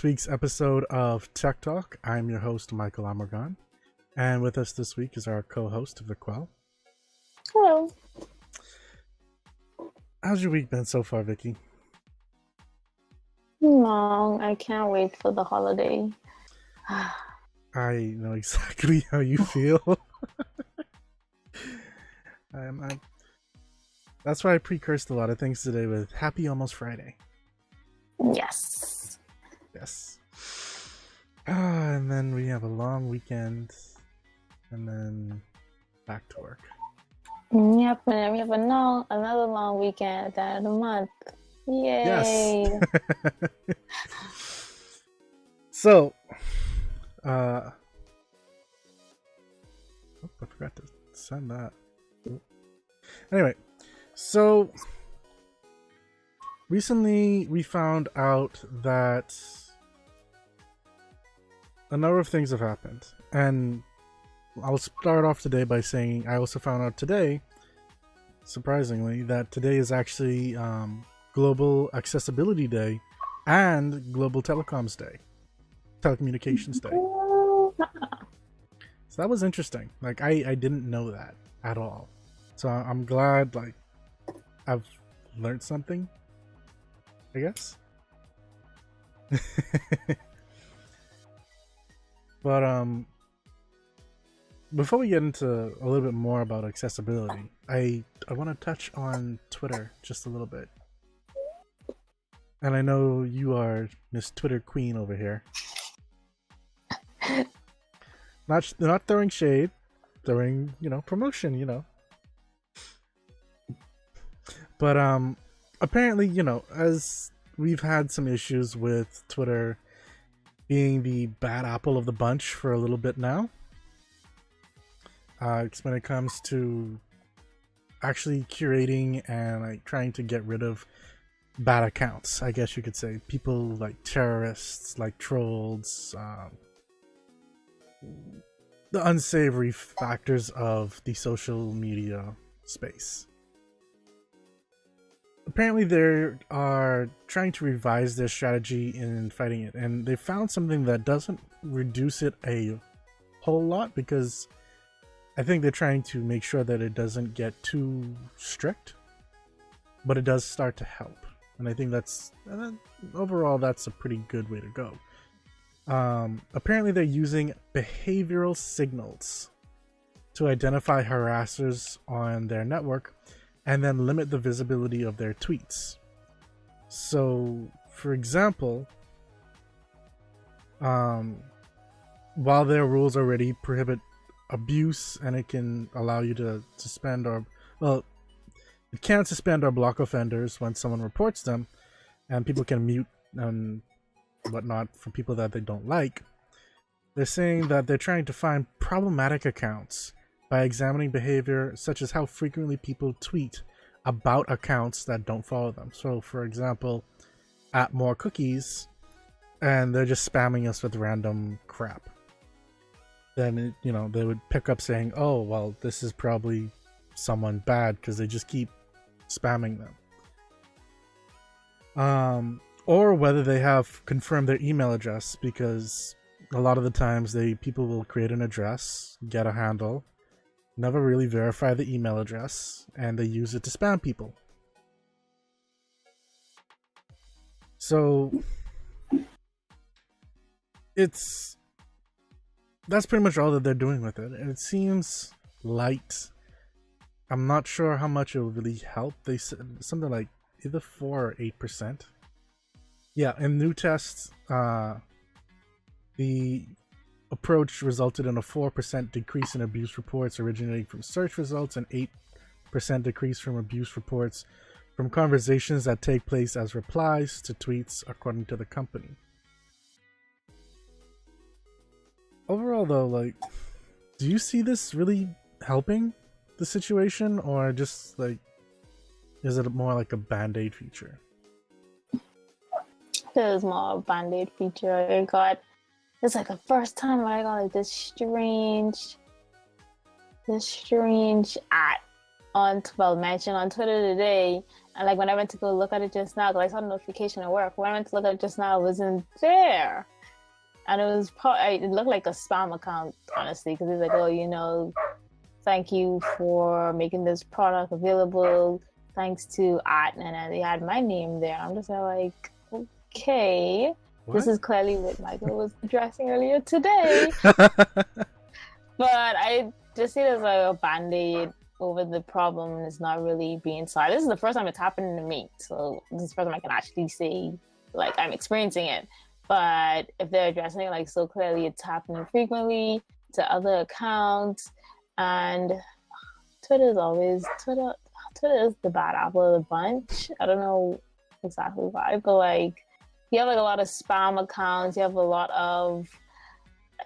week's episode of Tech Talk. I'm your host, Michael Amargon. And with us this week is our co-host, Vicquell. Hello. How's your week been so far, Vicky? Long. I can't wait for the holiday. I know exactly how you feel. That's why I precursed a lot of things today with Happy Almost Friday. Yes. Yes. And then we have a long weekend, and then back to work. Yep, and then we have another long weekend at the end of the month. Yay! Yes. So, I forgot to send that. Anyway, so recently we found out that a number of things have happened, and I'll start off today by saying I also found out today, surprisingly, that today is actually Global Accessibility Day and Global Telecommunications Day. So that was interesting. Like, I didn't know that at all. So I'm glad, like, I've learned something, I guess. But before we get into a little bit more about accessibility, I want to touch on Twitter just a little bit. And I know you are Miss Twitter Queen over here. Not throwing shade, throwing, promotion, But apparently, as we've had some issues with Twitter being the bad apple of the bunch for a little bit now. It's when it comes to actually curating and like trying to get rid of bad accounts, I guess you could say. People like terrorists, like trolls, the unsavory factors of the social media space. Apparently they are trying to revise their strategy in fighting it, and they found something that doesn't reduce it a whole lot, because I think they're trying to make sure that it doesn't get too strict, but it does start to help. And I think overall that's a pretty good way to go. Apparently they're using behavioral signals to identify harassers on their network and then limit the visibility of their tweets. So, for example, while their rules already prohibit abuse and it can allow you to suspend it can suspend or block offenders when someone reports them, and people can mute and whatnot for people that they don't like. They're saying that they're trying to find problematic accounts by examining behavior such as how frequently people tweet about accounts that don't follow them. So, for example, @morecookies, and they're just spamming us with random crap. Then, they would pick up saying, oh, well, this is probably someone bad because they just keep spamming them. Or whether they have confirmed their email address, because a lot of the times people will create an address, get a handle, never really verify the email address, and they use it to spam people. So that's pretty much all that they're doing with it, and it seems light. I'm not sure how much it will really help. They said something like either 4 or 8%. Yeah, in new tests, the approach resulted in a 4% decrease in abuse reports originating from search results and 8% decrease from abuse reports from conversations that take place as replies to tweets, according to the company. Overall, though, like, do you see this really helping the situation, or just like, is it more like a band-aid feature? It was more a band-aid feature. It's like the first time I got like this strange mention on Twitter today, And like when I went to go look at it just now, because I saw the notification at work, when I went to look at it just now, it wasn't there. And it was probably, it looked like a spam account, honestly, because it's like, oh, you know, thank you for making this product available. Thanks to at, and then they had my name there. I'm just like, okay, What? this is clearly what Michael was addressing earlier today. But I just see it as like a band-aid over the problem, and it's not really being solved. This is the first time it's happened to me, so this is the first time I can actually say like I'm experiencing it. But if they're addressing it like so clearly, it's happening frequently to other accounts, and Twitter is the bad apple of the bunch. I don't know exactly why, but like you have like a lot of spam accounts, you have a lot of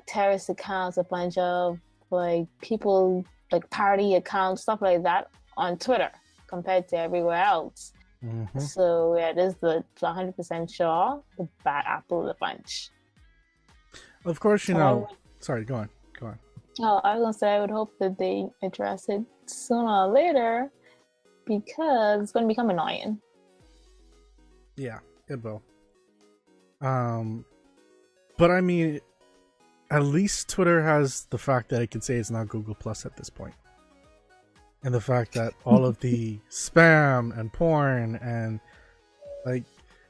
terrorist accounts, a bunch of like people like party accounts, stuff like that on Twitter compared to everywhere else. Mm-hmm. So yeah, this is the 100% sure the bad apple of the bunch. Of course, you know. Sorry, go on. Oh, I was gonna say I would hope that they address it sooner or later because it's gonna become annoying. Yeah, it will. But I mean, at least Twitter has the fact that it can say it's not Google Plus at this point. And the fact that all of the spam and porn and like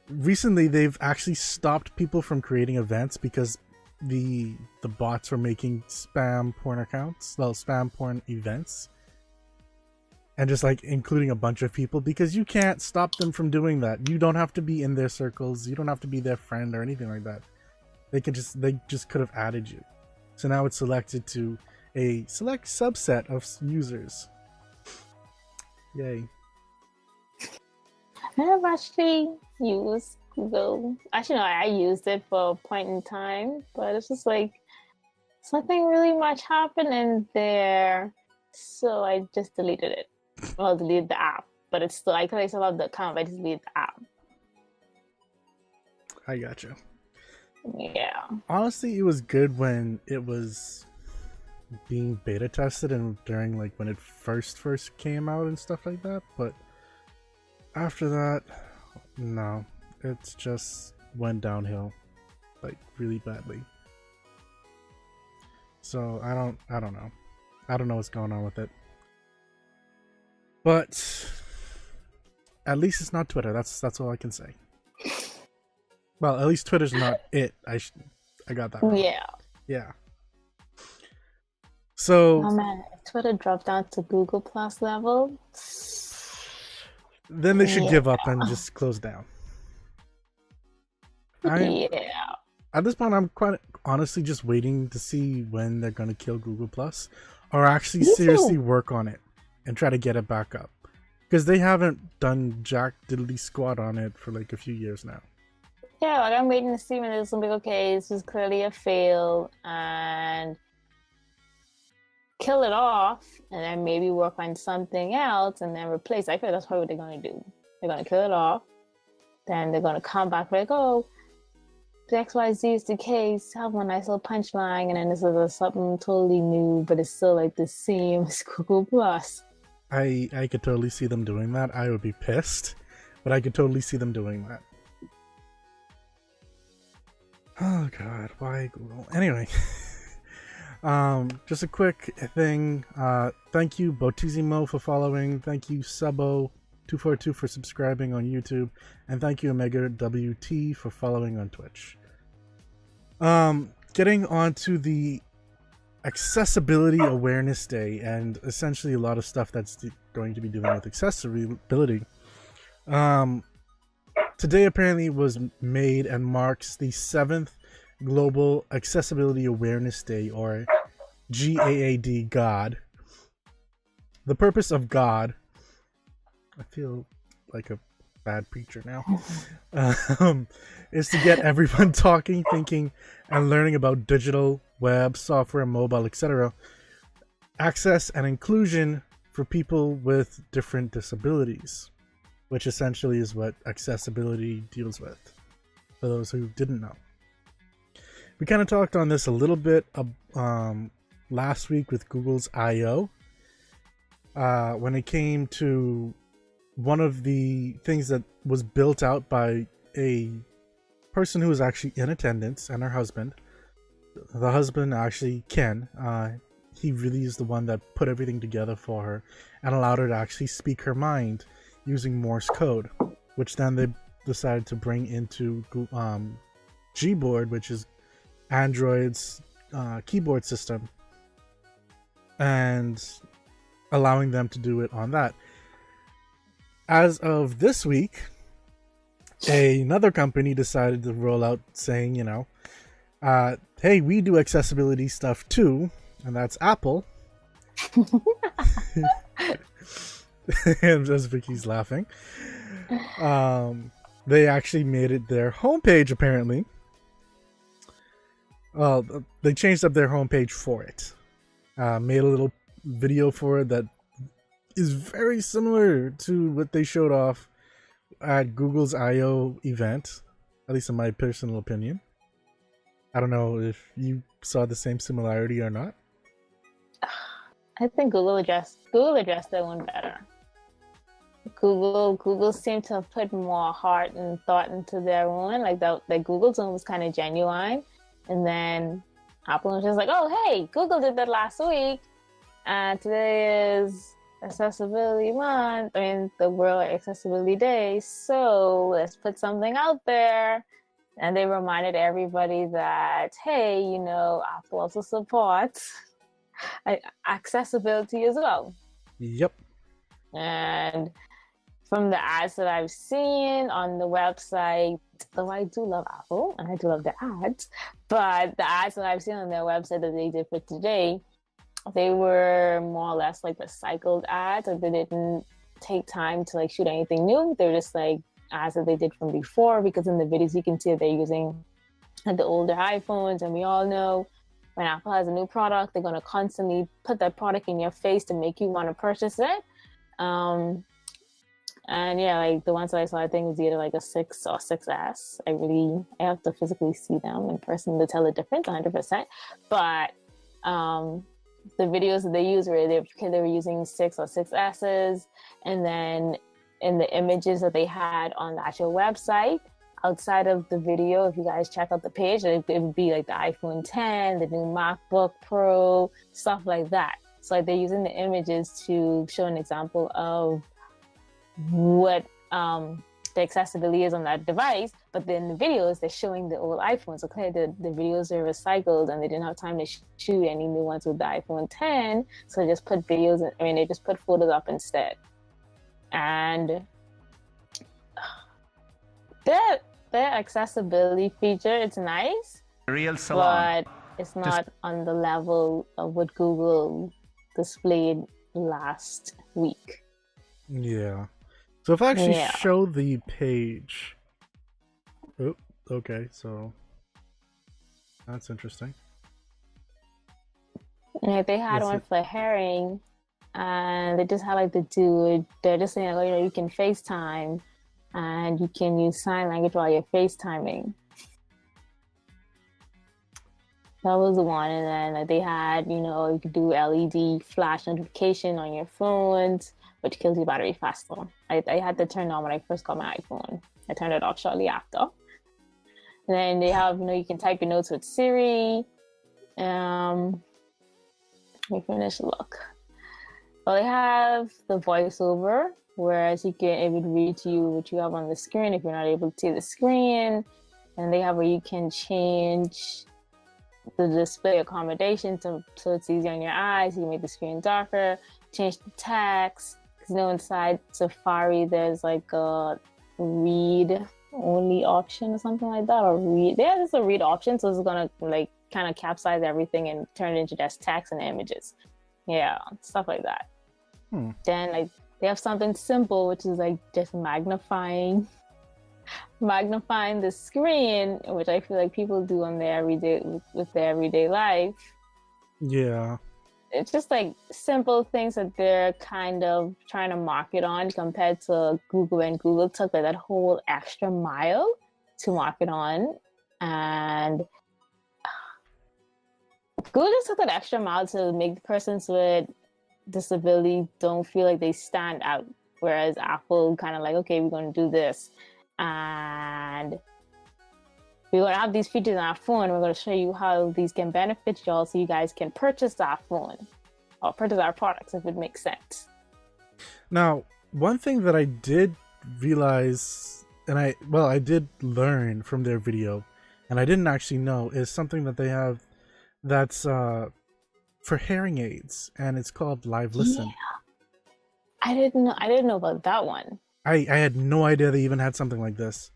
recently they've actually stopped people from creating events because the bots were making spam porn accounts, well, spam porn events. And just like including a bunch of people because you can't stop them from doing that. You don't have to be in their circles. You don't have to be their friend or anything like that. They just could have added you. So now it's selected to a select subset of users. Yay. I have actually used Google. Actually, no, I used it for a point in time, but it's just like it's nothing really much happening there. So I just deleted it. Well, deleted the app, but it's still, I still have the account, but I just deleted the app. I gotcha. Yeah. Honestly, it was good when it was being beta tested and during like when it first came out and stuff like that, but after that, no, it's just went downhill like really badly. So I don't know. I don't know what's going on with it. But at least it's not Twitter. That's all I can say. Well, at least Twitter's not it. I got that wrong. Yeah. So. Oh man, if Twitter dropped down to Google Plus level, then they should give up and just close down. At this point, I'm quite honestly just waiting to see when they're gonna kill Google Plus, or actually seriously work on it and try to get it back up, because they haven't done jack diddly squat on it for like a few years now. Yeah, like I'm waiting to see when it's gonna be okay. This was clearly a fail, and kill it off, and then maybe work on something else, and then replace. I feel that's probably what they're gonna do. They're gonna kill it off, then they're gonna come back like, oh, the XYZ is the case. Have one nice little punchline, and then this is something totally new, but it's still like the same as Google Plus. I could totally see them doing that. I would be pissed, but I could totally see them doing that. Oh god, why Google? Anyway, just a quick thing. Thank you Botizimo for following. Thank you Subo242 for subscribing on YouTube, and thank you Omega WT for following on Twitch. Getting on to the Accessibility Awareness Day, and essentially a lot of stuff that's going to be doing with accessibility. Today apparently was made and marks the 7th Global Accessibility Awareness Day, or GAAD, GOD. The purpose of GOD, I feel like a bad preacher now, is to get everyone talking, thinking, and learning about digital, web, software, mobile, etc. Access and inclusion for people with different disabilities, which essentially is what accessibility deals with, for those who didn't know. We kind of talked on this a little bit last week with Google's I.O. When it came to one of the things that was built out by a person who was actually in attendance and her husband. The husband actually, Ken, he really is the one that put everything together for her and allowed her to actually speak her mind using Morse code, which then they decided to bring into Gboard, which is Android's keyboard system, and allowing them to do it on that. As of this week, another company decided to roll out saying, hey, we do accessibility stuff too, and that's Apple. And as Vicky's laughing, they actually made it their homepage, apparently. Well, they changed up their homepage for it. Made a little video for it that is very similar to what they showed off at Google's I/O event, at least in my personal opinion. I don't know if you saw the same similarity or not. I think Google addressed that one better. Google seemed to have put more heart and thought into their one. Like Google's one was kind of genuine, and then Apple was just like, "Oh, hey, Google did that last week, and today is Accessibility Month. I mean, the World Accessibility Day. So let's put something out there." And they reminded everybody that, hey, Apple also supports accessibility as well. Yep. And from the ads that I've seen on the website, though I do love Apple and I do love their ads, but the ads that I've seen on their website that they did for today, they were more or less like recycled ads. Like they didn't take time to shoot anything new. They were just ads that they did from before, because in the videos you can see they're using the older iPhones, and we all know when Apple has a new product, they're going to constantly put that product in your face to make you want to purchase it. And yeah, the ones that I saw, I think it was either a 6 or 6S. I have to physically see them in person to tell the difference 100%. But the videos that they used were they were using 6 or 6S's, and then in the images that they had on the actual website, outside of the video, if you guys check out the page, it would be the iPhone 10, the new MacBook Pro, stuff like that. So they're using the images to show an example of what the accessibility is on that device, but then the videos, they're showing the old iPhones. Okay, the videos are recycled, and they didn't have time to shoot any new ones with the iPhone 10, so they just put they just put photos up instead. And their accessibility feature, it's nice, Real salon. but it's not on the level of what Google displayed last week. Yeah. So if I actually show the page... Oh, okay, so... That's interesting. Yeah, they had one for Herring, and they just had the dude, they're just saying, you can FaceTime, and you can use sign language while you're FaceTiming. That was the one. And then they had, you could do LED flash notification on your phones, which kills your battery faster. I had to turn it on when I first got my iPhone. I turned it off shortly after. And then they have, you can type your notes with Siri. Let me finish. Look. Well, they have the voiceover, whereas it would read to you what you have on the screen if you're not able to see the screen. And they have where you can change the display accommodation so it's easy on your eyes. You can make the screen darker, change the text. Because inside Safari there's a read only option or something like that, or read. Yeah, there's a read option, so it's gonna kind of capsize everything and turn it into just text and images. Yeah, stuff like that. Then they have something simple, which is just magnifying the screen, which I feel people do on their everyday life. Yeah. It's just simple things that they're kind of trying to market on, compared to Google, and Google took that whole extra mile to market on. And Google just took that extra mile to make the persons with disability don't feel like they stand out Whereas Apple kind of like, okay, we're going to do this. And we're going to have these features on our phone. We're going to show you how these can benefit y'all so you guys can purchase our phone or purchase our products if it makes sense. Now, one thing that I did realize, and I did learn from their video, and I didn't actually know, is something that they have that's for hearing aids, and it's called Live Listen. Yeah. I didn't know about that one. I had no idea they even had something like this.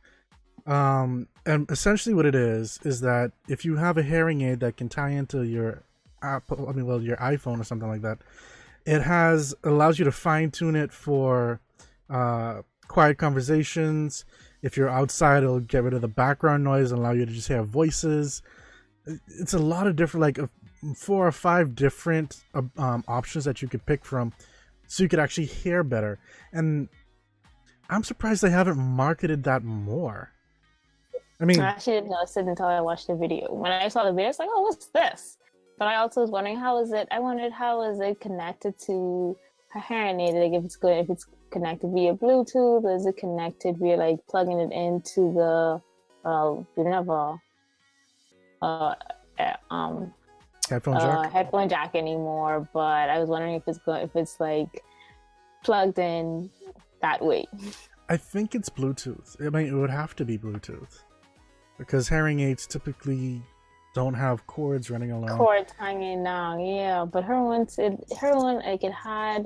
And essentially what it is that if you have a hearing aid that can tie into your your iPhone or something like that, it allows you to fine tune it for quiet conversations. If you're outside, it'll get rid of the background noise and allow you to just hear voices. It's a lot of different, like 4 or 5 different options that you could pick from, so you could actually hear better. And I'm surprised they haven't marketed that more. I mean, I actually didn't notice it until I watched the video. When I saw the video, it's like, oh, what's this? But I also was wondering, how is it connected to her hearing aid? Like, if it's connected via Bluetooth, or is it connected via like plugging it into the we don't have a headphone jack anymore. But I was wondering if it's like plugged in that way. I think it's Bluetooth. I mean, it would have to be Bluetooth, because hearing aids typically don't have cords running along. Cords hanging down, yeah. But her one like it had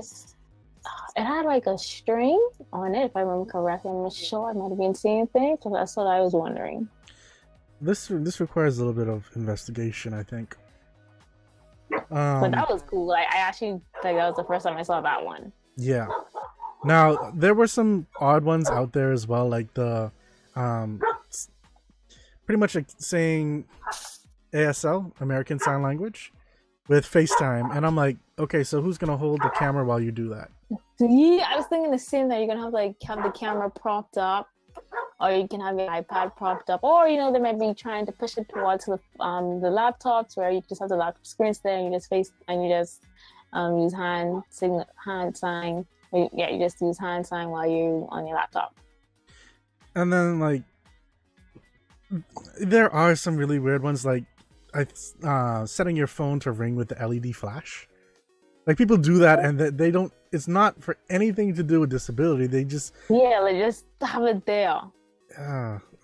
like a string on it, if I remember correctly. I'm not sure. I might have been seeing things, so that's what I was wondering. This requires a little bit of investigation, I think. But that was cool. I actually think that was the first time I saw that one. Yeah. Now there were some odd ones out there as well, like the pretty much like saying ASL, American Sign Language, with FaceTime, and I'm like, okay, so who's gonna hold the camera while you do that? Yeah, I was thinking the same, that you're gonna have the camera propped up, or you can have your iPad propped up, or they might be trying to push it towards the laptops, where you just have the laptop screens there, and you just use hand sign. You just use hand sign while you're on your laptop. And then like there are some really weird ones, like setting your phone to ring with the LED flash. Like, people do that, and they don't. It's not for anything to do with disability. They just just have it there.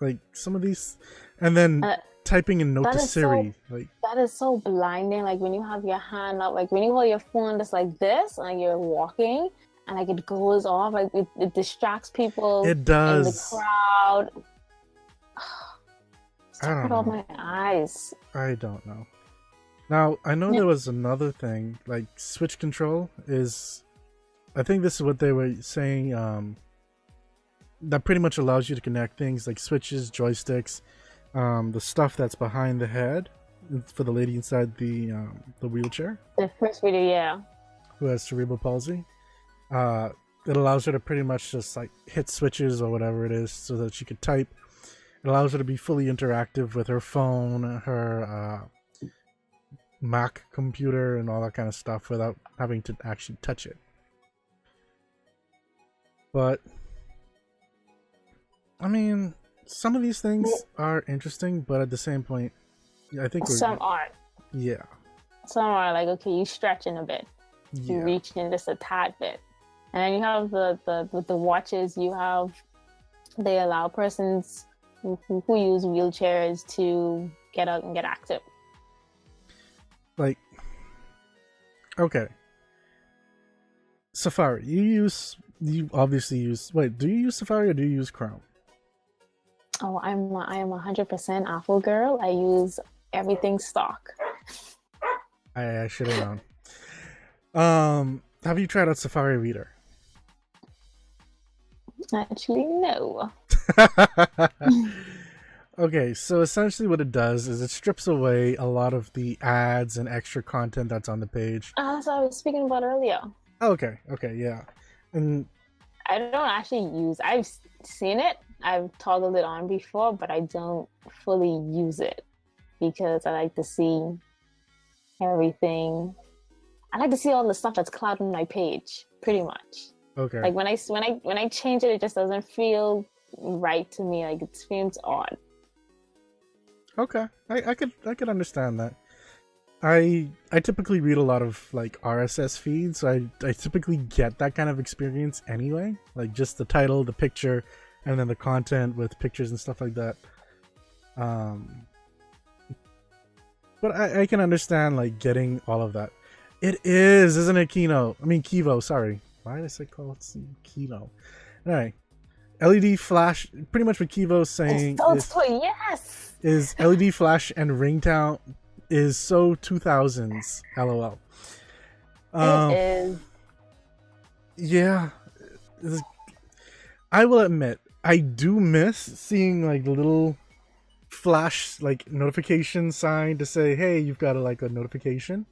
Like some of these, and then typing in Note to Siri. That is so blinding. Like when you have your hand up, like when you hold your phone just like this, and you're walking, and like it goes off, like it distracts people. It does. In the crowd. I don't know. My eyes. I don't know. Now, I know there was another thing, like switch control is, I think this is what they were saying, that pretty much allows you to connect things like switches, joysticks, the stuff that's behind the head for the lady inside the wheelchair. The first video, yeah. Who has cerebral palsy. It allows her to pretty much just like hit switches or whatever it is so that she could type. It allows her to be fully interactive with her phone, her Mac computer, and all that kind of stuff without having to actually touch it. But I mean, some of these things are interesting, but at the same point, I think some aren't. Yeah. Some are like, okay, you stretching a bit, you reach in just a tad bit, and then you have with the watches. They allow persons who use wheelchairs to get out and get active. Like, okay, Safari. You obviously use. Wait, do you use Safari or do you use Chrome? Oh, I am 100% Apple girl. I use everything stock. I should have known. Have you tried out Safari Reader? Actually, no. Okay, so essentially what it does is it strips away a lot of the ads and extra content that's on the page. That's what I was speaking about earlier. Okay, yeah. And I don't actually use. I've seen it. I've toggled it on before, but I don't fully use it because I like to see everything. I like to see all the stuff that's clouding my page, pretty much. Okay. Like when I change it, it just doesn't feel right to me. Like it seems odd. Okay. I could understand that. I typically read a lot of like RSS feeds, so I typically get that kind of experience anyway. Like just the title, the picture, and then the content with pictures and stuff like that. Um, but I can understand like getting all of that. It is, isn't it, Kino? I mean Kivo, sorry. Why did I say call it Kino? Alright. LED flash, pretty much what Kivo's saying Yes. is LED flash and ringtone is so 2000s. LOL. It is. Yeah. I will admit, I do miss seeing like the little flash like notification sign to say, hey, you've got like a notification.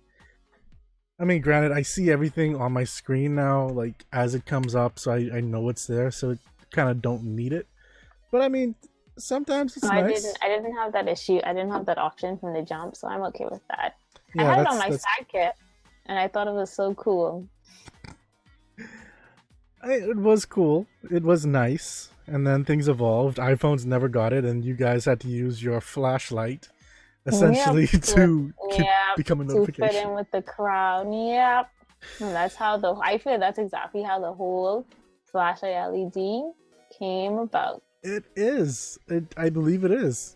I mean, granted, I see everything on my screen now, like as it comes up, so I know it's there, so it kind of don't need it. But I mean, sometimes it's nice. I didn't have that issue. I didn't have that option from the jump, so I'm okay with that. Yeah, I had it on my sidekick, and I thought it was so cool. It was cool. It was nice. And then things evolved. iPhones never got it, and you guys had to use your flashlight essentially to become a notification. To fit in with the crowd. Yep. And that's how I feel that's exactly how the whole flashlight LED came about. It is. I believe it is.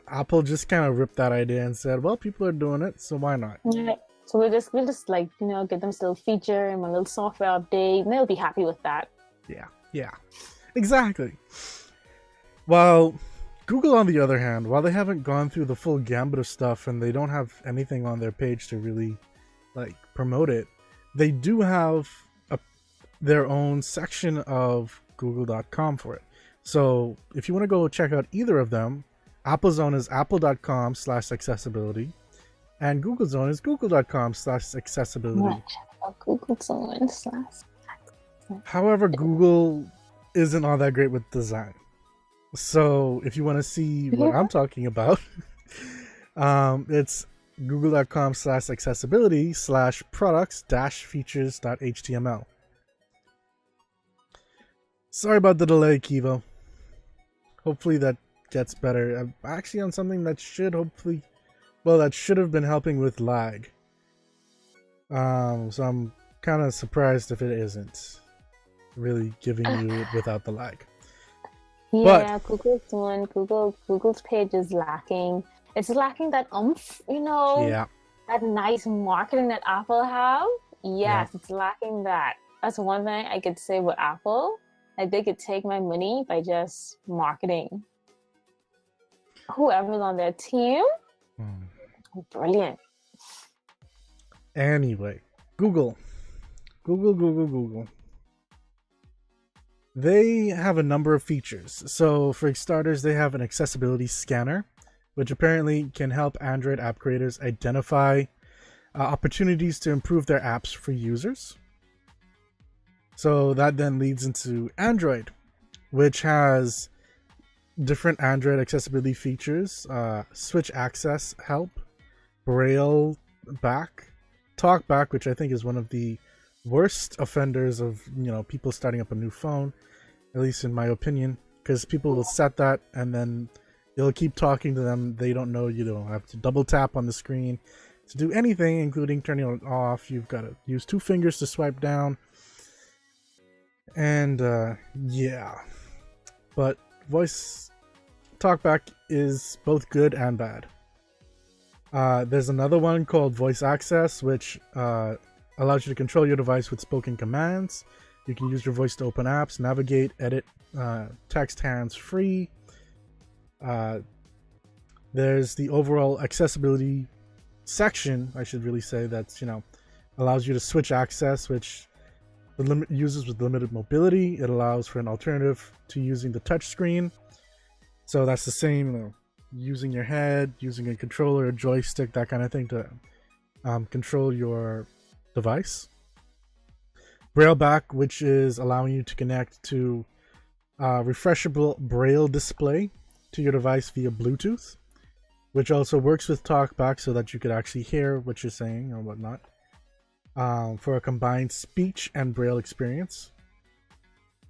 Apple just kind of ripped that idea and said, well, people are doing it, so why not? Yeah. So we'll just like, you know, get them this little feature and a little software update, and they'll be happy with that. Yeah. Exactly. While Google, on the other hand, while they haven't gone through the full gambit of stuff and they don't have anything on their page to really like promote it, they do have their own section of google.com for it. So if you want to go check out either of them, Apple's own is apple.com/accessibility and Google's own is google.com/accessibility. Google's own / However, Google isn't all that great with design. So if you want to see what I'm talking about, it's google.com/accessibility/products-features.html. Sorry about the delay, Kivo. Hopefully that gets better. I'm actually on something that should have been helping with lag. So I'm kind of surprised if it isn't really giving you it without the lag. Yeah, Google's page is lacking. It's lacking that you know. Yeah. That nice marketing that Apple have. Yes, It's lacking that. That's one thing I could say with Apple. Like they could take my money by just marketing. Whoever's on their team, brilliant. Anyway, Google. They have a number of features. So for starters, they have an accessibility scanner, which apparently can help Android app creators identify opportunities to improve their apps for users. So that then leads into Android, which has different Android accessibility features, switch access help, braille back, talk back, which I think is one of the worst offenders of, you know, people starting up a new phone, at least in my opinion, because people will set that and then you'll keep talking to them. They don't know you don't have to double tap on the screen to do anything, including turning it off. You've got to use 2 fingers to swipe down. And yeah, but voice talkback is both good and bad. There's another one called voice access, which allows you to control your device with spoken commands. You can use your voice to open apps, navigate, edit text hands-free. There's the overall accessibility section, I should really say, that's, you know, allows you to switch access, which the users with limited mobility. It allows for an alternative to using the touch screen. So that's the same, you know, using your head, using a controller, a joystick, that kind of thing to control your device. Braille back, which is allowing you to connect to refreshable braille display to your device via Bluetooth, which also works with talkback so that you could actually hear what you're saying or whatnot. for a combined speech and braille experience.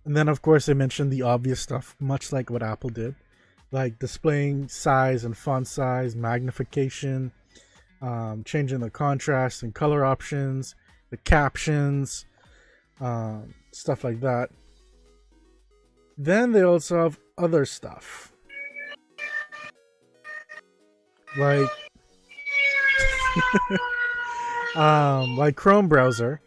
And then, of course, they mentioned the obvious stuff, much like what Apple did, like displaying size and font size, magnification, changing the contrast and color options, the captions, stuff like that. Then they also have other stuff, like like Chrome browser,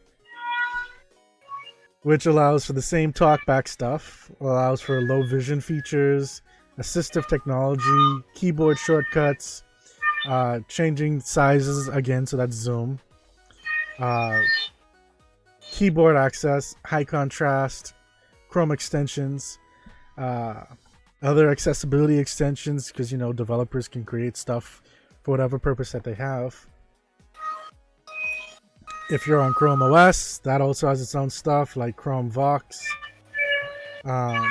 which allows for the same talkback stuff, allows for low vision features, assistive technology, keyboard shortcuts, changing sizes again, so that's zoom, keyboard access, high contrast, Chrome extensions, other accessibility extensions, because developers can create stuff for whatever purpose that they have. If you're on Chrome OS, that also has its own stuff like Chrome Vox. I'm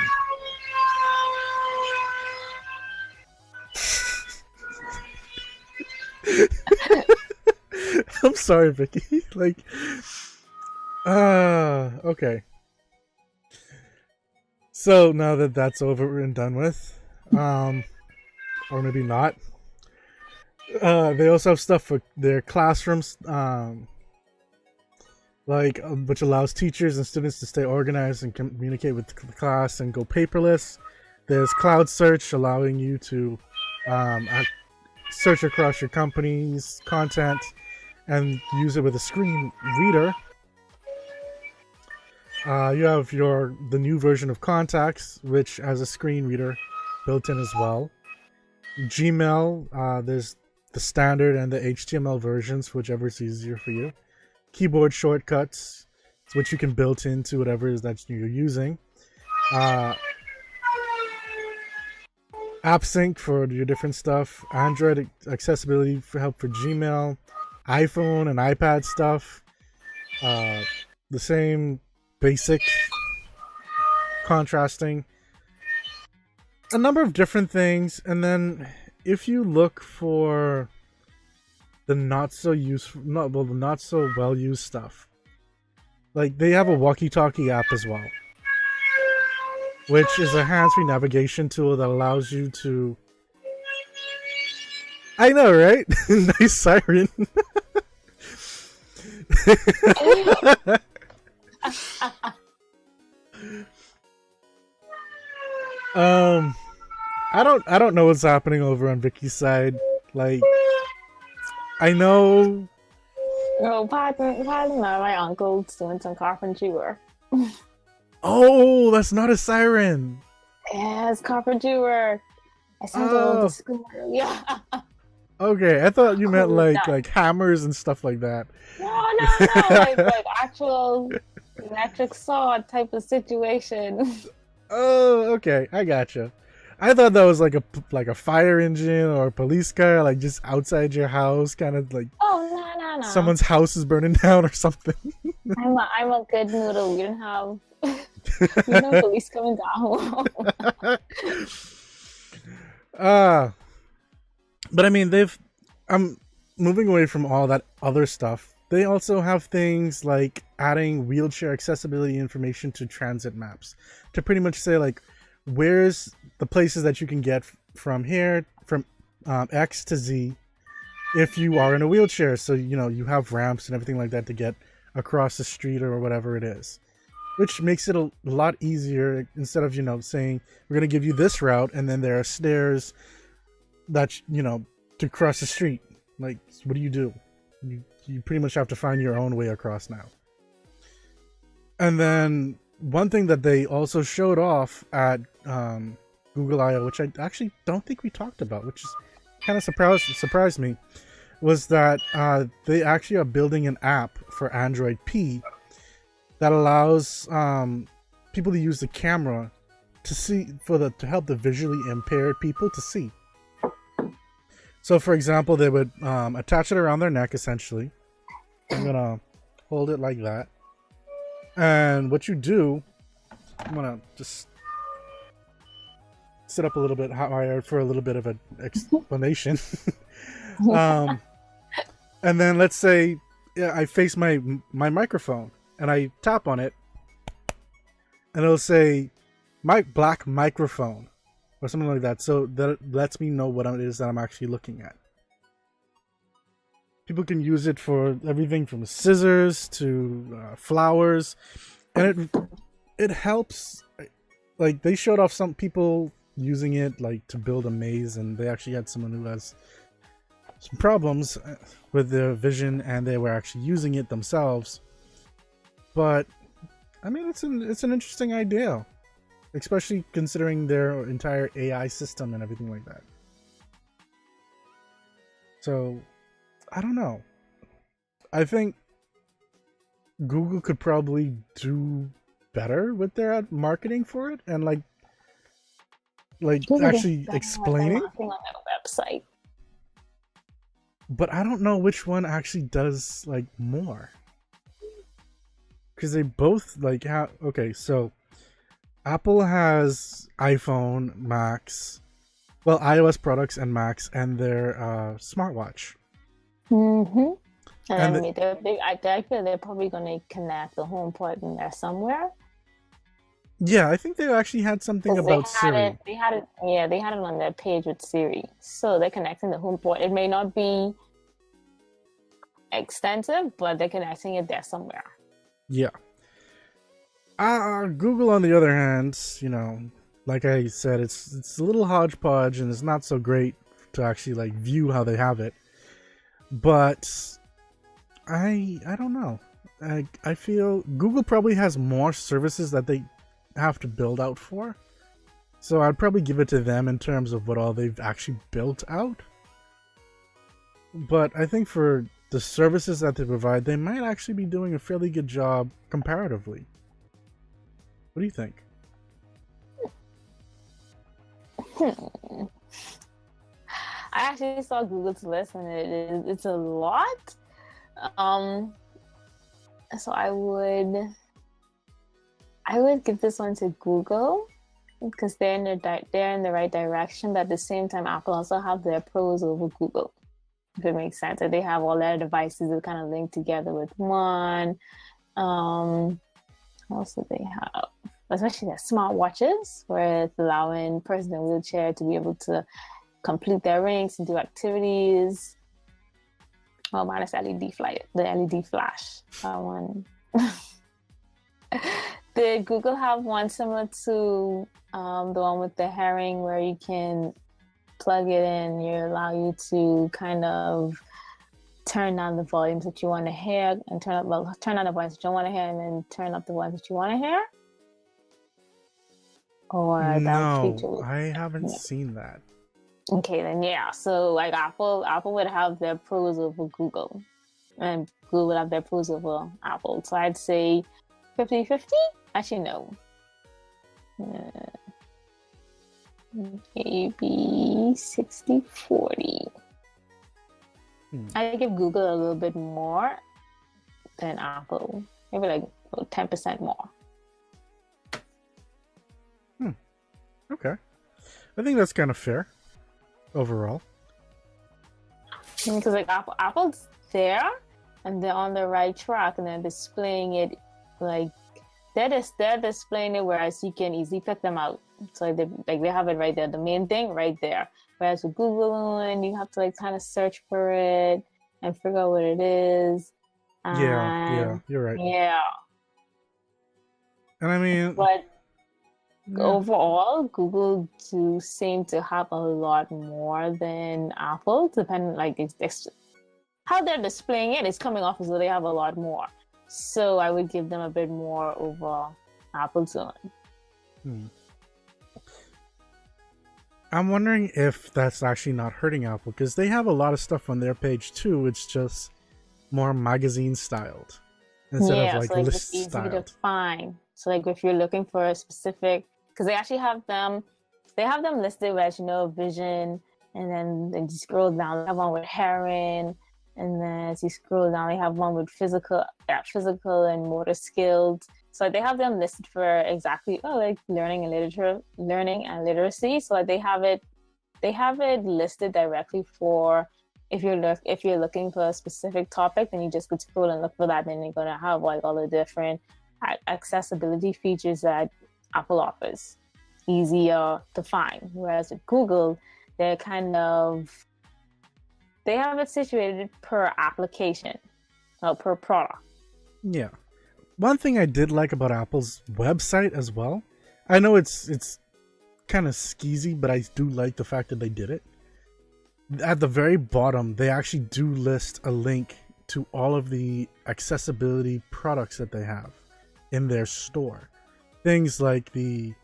sorry, Vicky. Okay. So now that that's over and done with, or maybe not, they also have stuff for their classrooms, which allows teachers and students to stay organized and communicate with the class and go paperless. There's cloud search, allowing you to search across your company's content and use it with a screen reader. You have the new version of Contacts, which has a screen reader built in as well. Gmail, there's the standard and the HTML versions, whichever is easier for you. Keyboard shortcuts, which you can build into whatever it is that you're using. App Sync for your different stuff. Android accessibility for help for Gmail. iPhone and iPad stuff. The same basic contrasting. A number of different things. And then if you look for the not so well used stuff, like they have a walkie-talkie app as well, which is a hands-free navigation tool that allows you to... I know, right? Nice siren. I don't know what's happening over on Vicky's side. I know. No, pardon, my uncle's doing some carpentry work. Oh, that's not a siren. Yeah, it's carpentry work. I sent it over to school earlier. Okay, I thought you meant like hammers and stuff like that. No, like actual electric saw type of situation. Oh, okay, I gotcha. I thought that was like a fire engine or a police car, like just outside your house, kind of like. Oh no! Someone's house is burning down or something. I'm a good noodle. We don't have police coming down. But I mean, I'm moving away from all that other stuff. They also have things like adding wheelchair accessibility information to transit maps to pretty much say like, where's the places that you can get from here, from X to Z, if you are in a wheelchair. So, you have ramps and everything like that to get across the street or whatever it is, which makes it a lot easier instead of, saying we're going to give you this route and then there are stairs that, to cross the street. Like, what do? You pretty much have to find your own way across now. And then one thing that they also showed off at Google I/O, which I actually don't think we talked about, which is kind of surprised me, was that they actually are building an app for Android P that allows people to use the camera to see to help the visually impaired people to see. So, for example, they would attach it around their neck, essentially. I'm gonna hold it like that, and what you do, I'm gonna just sit up a little bit higher for a little bit of an explanation. And then let's say yeah, I face my microphone and I tap on it, and it'll say my black microphone or something like that. So that lets me know what it is that I'm actually looking at. People can use it for everything from scissors to flowers, and it helps. Like they showed off some people using it like to build a maze, and they actually had someone who has some problems with their vision, and they were actually using it themselves. But I mean, it's an interesting idea, especially considering their entire AI system and everything like that. So I don't know. I think Google could probably do better with their marketing for it, and like actually explaining. On their website. But I don't know which one actually does like more, because they both like have. Okay, so Apple has iPhone, Macs, well, iOS products and Macs, and their smartwatch. Mm-hmm. And I feel they're probably going to connect the HomePod in there somewhere. Yeah, I think they actually had something about Siri. They had it on their page with Siri. So they're connecting the HomePod. It may not be extensive, but they're connecting it there somewhere. Yeah. Google, on the other hand, like I said, it's a little hodgepodge, and it's not so great to actually like view how they have it. But I don't know. I feel Google probably has more services that they have to build out for. So I'd probably give it to them in terms of what all they've actually built out. But I think for the services that they provide, they might actually be doing a fairly good job comparatively. What do you think? I actually saw Google's list, and it's a lot. So I would give this one to Google because they're in the right direction. But at the same time, Apple also have their pros over Google, if it makes sense. That they have all their devices that kind of link together with one. What else do they have? Especially their smartwatches, where it's allowing person in a wheelchair to be able to complete their rings and do activities. Oh, minus the LED flash. That one. Did Google have one similar to the one with the herring, where you can plug it in, allow you to kind of turn down the volumes that you want to hear, and turn down the volumes that you don't want to hear, and then turn up the ones that you want to hear? Or no, I haven't seen that. Okay, then yeah. So like Apple would have their pros over Google, and Google would have their pros over Apple. So I'd say 50-50? Actually, no. Maybe 60-40. I give Google a little bit more than Apple. Maybe like 10% more. Okay. I think that's kind of fair overall. Because like Apple's there, and they're on the right track, and they're displaying it like they're displaying it, whereas you can easily pick them out. So they have it right there, the main thing right there. Whereas with Google, and you have to like kind of search for it and figure out what it is. Yeah, you're right. Yeah. And I mean, but overall, Google do seem to have a lot more than Apple, depending like it's how they're displaying it is coming off as though they have a lot more. So I would give them a bit more over Apple's one. I'm wondering if that's actually not hurting Apple, because they have a lot of stuff on their page too. It's just more magazine styled instead of like list it's styled. easy to find. So like if you're looking for a specific, because they actually have them listed as vision, and then you scroll down, they have one with heron, and then as you scroll down, they have one with physical and motor skills. So they have them listed for exactly like learning and literacy. So like they have it listed directly for if you're looking for a specific topic, then you just go scroll and look for that. Then you're gonna have like all the different accessibility features that Apple offers, easier to find. Whereas with Google, they're they have it situated per application or per product. Yeah. One thing I did like about Apple's website as well, I know it's kind of skeezy, but I do like the fact that they did it. At the very bottom, they actually do list a link to all of the accessibility products that they have in their store. Things like the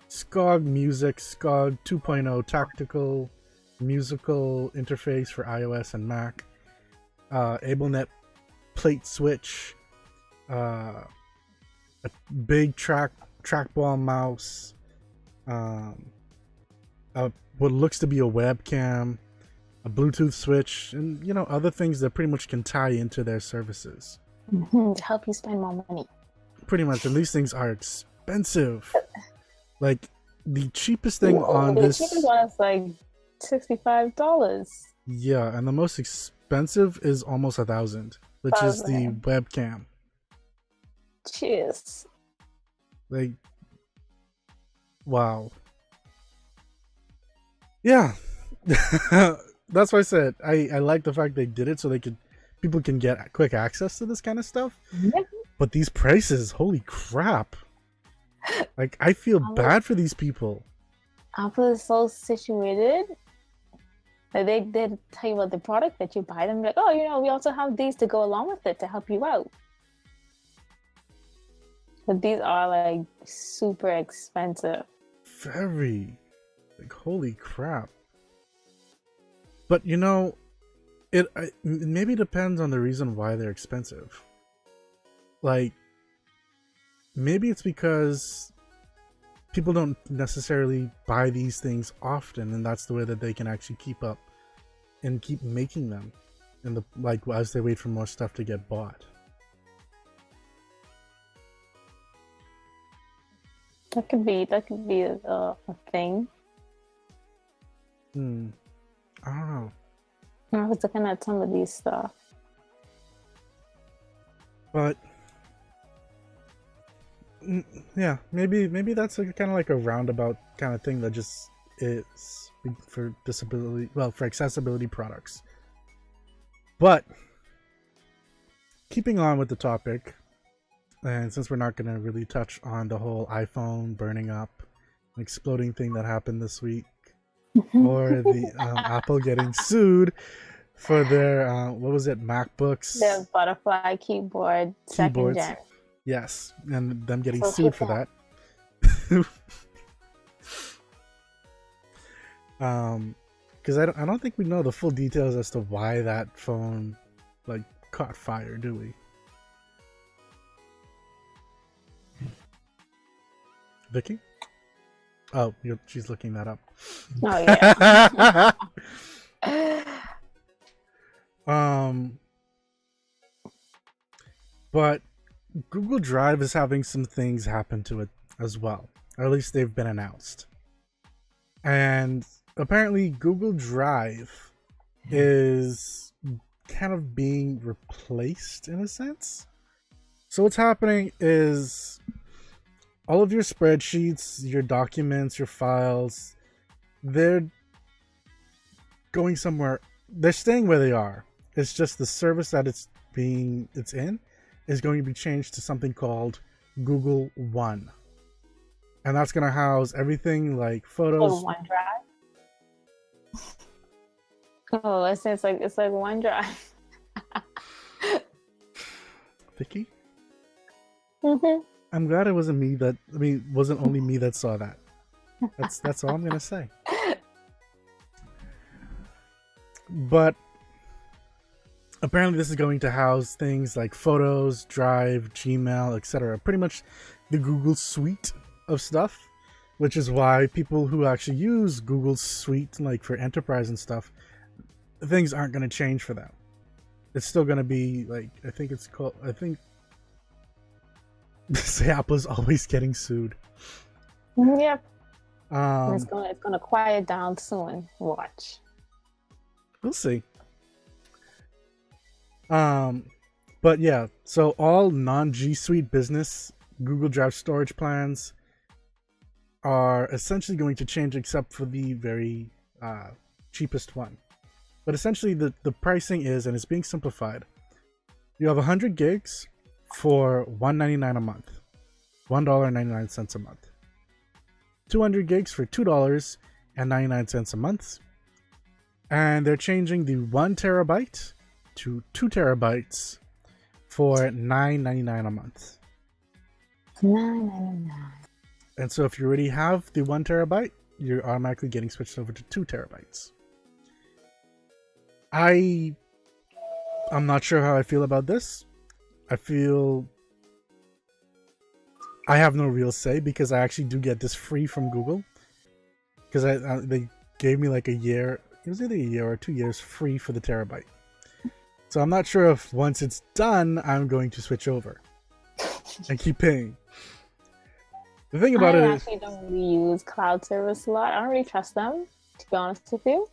SCOG Music, SCOG 2.0 tactical musical interface for iOS and Mac, AbleNet plate switch, a big trackball mouse, what looks to be a webcam, a Bluetooth switch, and other things that pretty much can tie into their services. To help you spend more money. Pretty much, and these things are expensive. Like the cheapest thing on the this. The cheapest one is like $65. Yeah, and the most expensive is almost $1,000, which is the webcam. Cheers. Like, wow. Yeah. That's why I said I like the fact they did it so people can get quick access to this kind of stuff. Yeah. But these prices, holy crap. Like, I feel bad for these people. Apple is so situated that they tell you about the product that you buy them, like, oh, we also have these to go along with it to help you out. But these are like super expensive. Very. Like, holy crap. But it maybe depends on the reason why they're expensive. Like, maybe it's because people don't necessarily buy these things often, and that's the way that they can actually keep up and keep making them, as they wait for more stuff to get bought. That could be a thing. I don't know. I was looking at some of these stuff. But yeah, maybe that's kind of like a roundabout kind of thing that just is for for accessibility products. But keeping on with the topic, and since we're not going to really touch on the whole iPhone burning up, exploding thing that happened this week, or the Apple getting sued for their MacBooks, the butterfly keyboard second gen. Yes, and them getting sued for that. Because I don't think we know the full details as to why that phone caught fire, do we? Vicky? Oh, she's looking that up. Oh yeah. But Google Drive is having some things happen to it as well. Or at least they've been announced. And apparently Google Drive is kind of being replaced in a sense. So what's happening is all of your spreadsheets, your documents, your files, they're going somewhere. They're staying where they are. It's just the service that it's in is going to be changed to something called Google One. And that's going to house everything like photos. OneDrive. Oh, it's like OneDrive. Vicky? Mm-hmm. I'm glad it wasn't me wasn't only me that saw that. That's all I'm going to say. But apparently this is going to house things like Photos, Drive, Gmail, etc. Pretty much the Google suite of stuff, which is why people who actually use Google Suite for enterprise and stuff, things aren't going to change for them. It's still going to be say Apple's always getting sued. Yep. It's gonna quiet down soon. Watch. We'll see. Um, but yeah, so all non-G Suite business Google Drive storage plans are essentially going to change, except for the very cheapest one. But essentially, the pricing is, and it's being simplified. You have 100 gigs for $1.99 a month, $1.99 a month. 200 gigs for $2.99 a month. And they're changing the 1 terabyte to 2 terabytes for $9.99 a month. $9.99. And so if you already have the 1 terabyte, you're automatically getting switched over to 2 terabytes. I'm not sure how I feel about this. I feel I have no real say because I actually do get this free from Google. Because they gave me like a year. It was either a year or 2 years free for the terabyte. So I'm not sure if once it's done, I'm going to switch over and keep paying. The thing about I actually don't really use cloud service a lot. I don't really trust them, to be honest with you.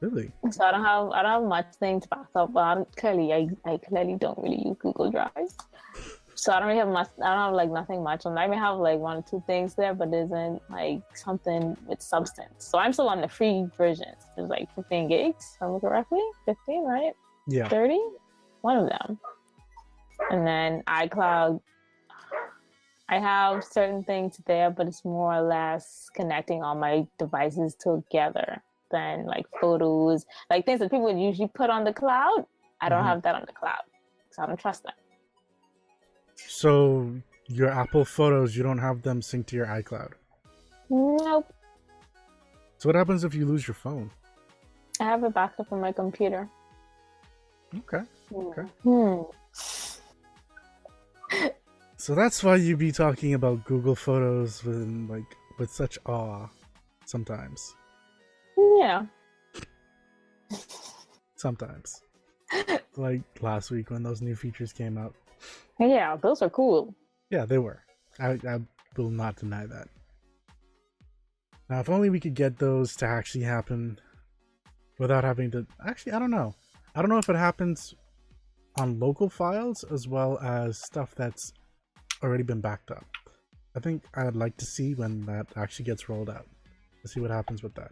Really? So I don't have much thing to back up. But I clearly don't really use Google Drive. So I don't really have much. I don't have like nothing much on. I may have like 1 or 2 things there, but it isn't like something with substance. So I'm still on the free versions. There's like 15 gigs. If I remember correctly, 15, right? Yeah. 30, one of them. And then iCloud. I have certain things there, but it's more or less connecting all my devices together than like photos, like things that people would usually put on the cloud. I don't have that on the cloud, so I don't trust them. So your Apple photos, you don't have them synced to your iCloud? Nope. So what happens if you lose your phone? I have it backed up on my computer. Okay. So that's why you be talking about Google Photos with such awe sometimes. Yeah. Sometimes. Like last week when those new features came out. Yeah, those are cool. Yeah, they were. I will not deny that. Now, if only we could get those to actually happen without having to... Actually, I don't know. I don't know if it happens on local files as well as stuff that's already been backed up. I think I'd like to see when that actually gets rolled out. To see what happens with that.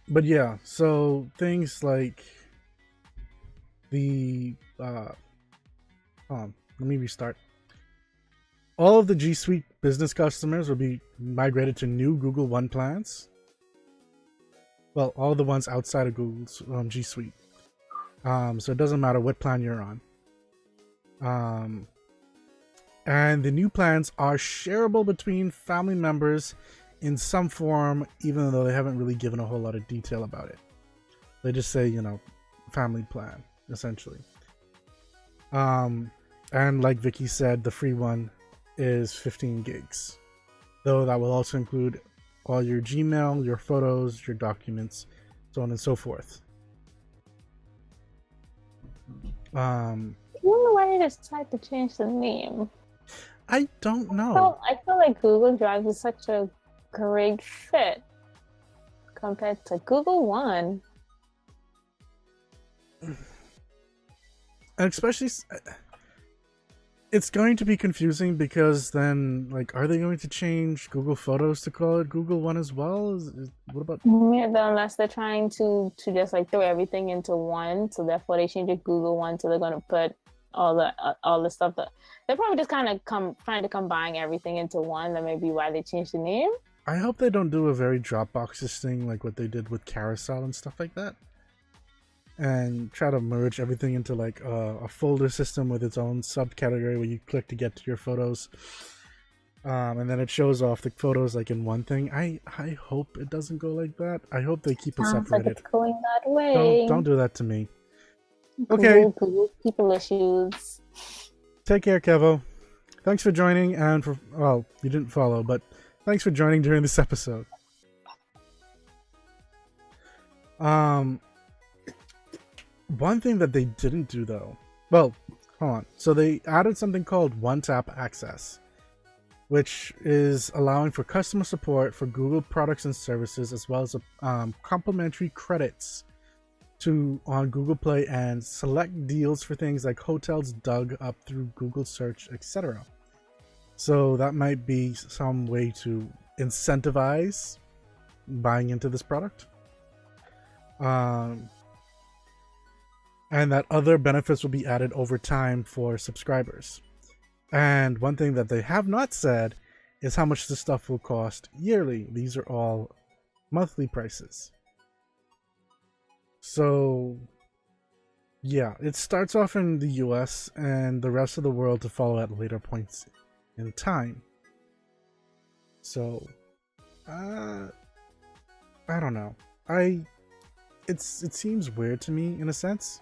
But yeah, so things like the hold on, let me restart. All of the G Suite business customers will be migrated to new Google One plans. Well, all the ones outside of Google's G Suite. So it doesn't matter what plan you're on. And the new plans are shareable between family members in some form, even though they haven't really given a whole lot of detail about it. They just say, family plan, essentially. And like Vicky said, the free one is 15 gigs. Though that will also include all your Gmail, your photos, your documents, so on and so forth. I don't know why they decided to change the name. I don't know. I feel like Google Drive is such a great fit compared to Google One. And especially, it's going to be confusing because then, are they going to change Google Photos to call it Google One as well? What about? Yeah, unless they're trying to just throw everything into one, so therefore they change it Google One, so they're gonna put all the stuff that they're probably just kind of trying to combine everything into one. That may be why they changed the name. I hope they don't do a very Dropboxes thing like what they did with Carousel and stuff like that, and try to merge everything into a folder system with its own subcategory where you click to get to your photos, and then it shows off the photos in one thing. I hope it doesn't go like that. I hope they keep it separated. Like it's going that way. Don't do that to me. Okay. Google people issues. Take care, Kevo. Thanks for joining, and you didn't follow, but thanks for joining during this episode. One thing that they didn't do though, hold on. So they added something called one-tap access, which is allowing for customer support for Google products and services, as well as complimentary credits on Google Play and select deals for things like hotels dug up through Google search, etc. So that might be some way to incentivize buying into this product. And that other benefits will be added over time for subscribers. And one thing that they have not said is how much this stuff will cost yearly. These are all monthly prices. So, yeah, it starts off in the US and the rest of the world to follow at later points in time. So, I don't know. It seems weird to me in a sense.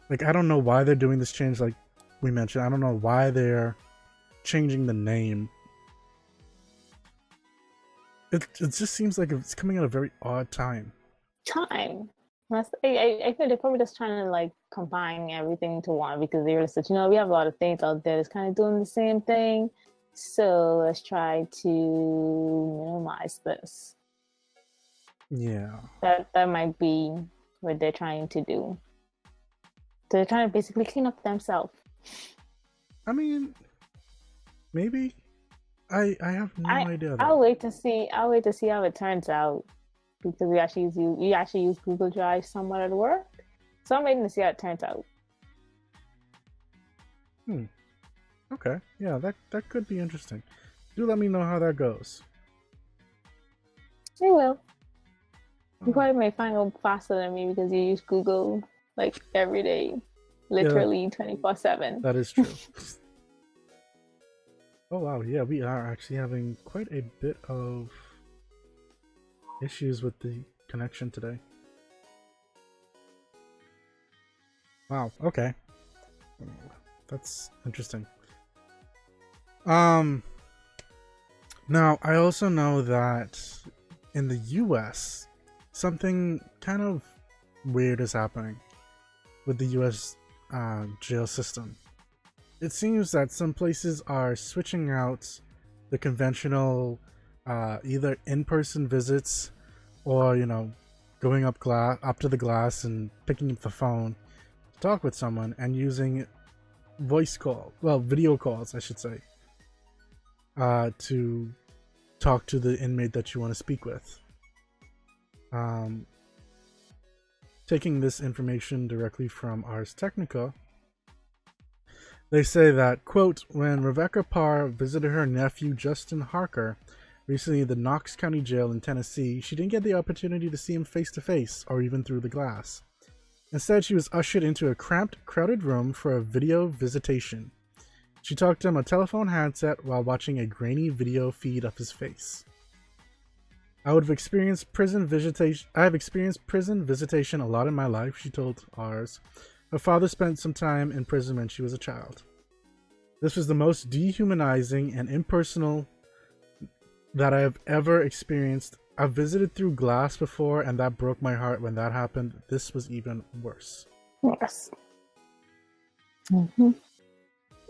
Like, I don't know why they're doing this change, like we mentioned. I don't know why they're changing the name. It just seems like it's coming at a very odd time. I think they're probably just trying to like combine everything into one, because they realized that, we have a lot of things out there that's kind of doing the same thing. So let's try to minimize this. Yeah. That might be what they're trying to do. They're trying to basically clean up themselves. I mean, maybe. I have no idea. I'll wait to see how it turns out, because we actually use Google Drive somewhat at work. So I'm waiting to see how it turns out. Okay. Yeah, that could be interesting. Do let me know how that goes. I will. You probably may find out faster than me because you use Google like every day, literally 24/7. That is true. Oh wow, yeah, we are actually having quite a bit of issues with the connection today. Wow, okay. That's interesting. Now I also know that in the US something kind of weird is happening with the US jail system. It seems that some places are switching out the conventional either in-person visits or, going up to the glass and picking up the phone to talk with someone and using video calls, I should say, to talk to the inmate that you want to speak with. Taking this information directly from Ars Technica, they say that, quote, when Rebecca Parr visited her nephew Justin Harker recently at the Knox County Jail in Tennessee, she didn't get the opportunity to see him face to face or even through the glass. Instead, she was ushered into a cramped, crowded room for a video visitation. She talked to him on a telephone handset while watching a grainy video feed of his face. I have experienced prison visitation a lot in my life, she told Ars. Her father spent some time in prison when she was a child. This was the most dehumanizing and impersonal that I have ever experienced. I've visited through glass before, and that broke my heart when that happened. This was even worse. Yes. Mm-hmm.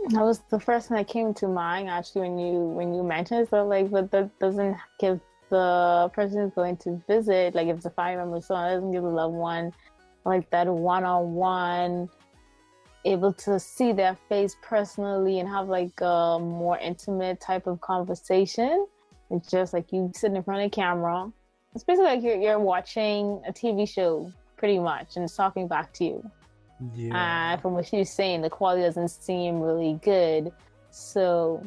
That was the first thing that came to mind, actually, when you mentioned it. So, but that doesn't give the person who's going to visit, if it's a family member or so, it doesn't give the loved one that one-on-one, able to see their face personally and have a more intimate type of conversation. It's just you sitting in front of the camera. It's basically you're watching a TV show, pretty much, and it's talking back to you. Yeah. From what she's saying, the quality doesn't seem really good. So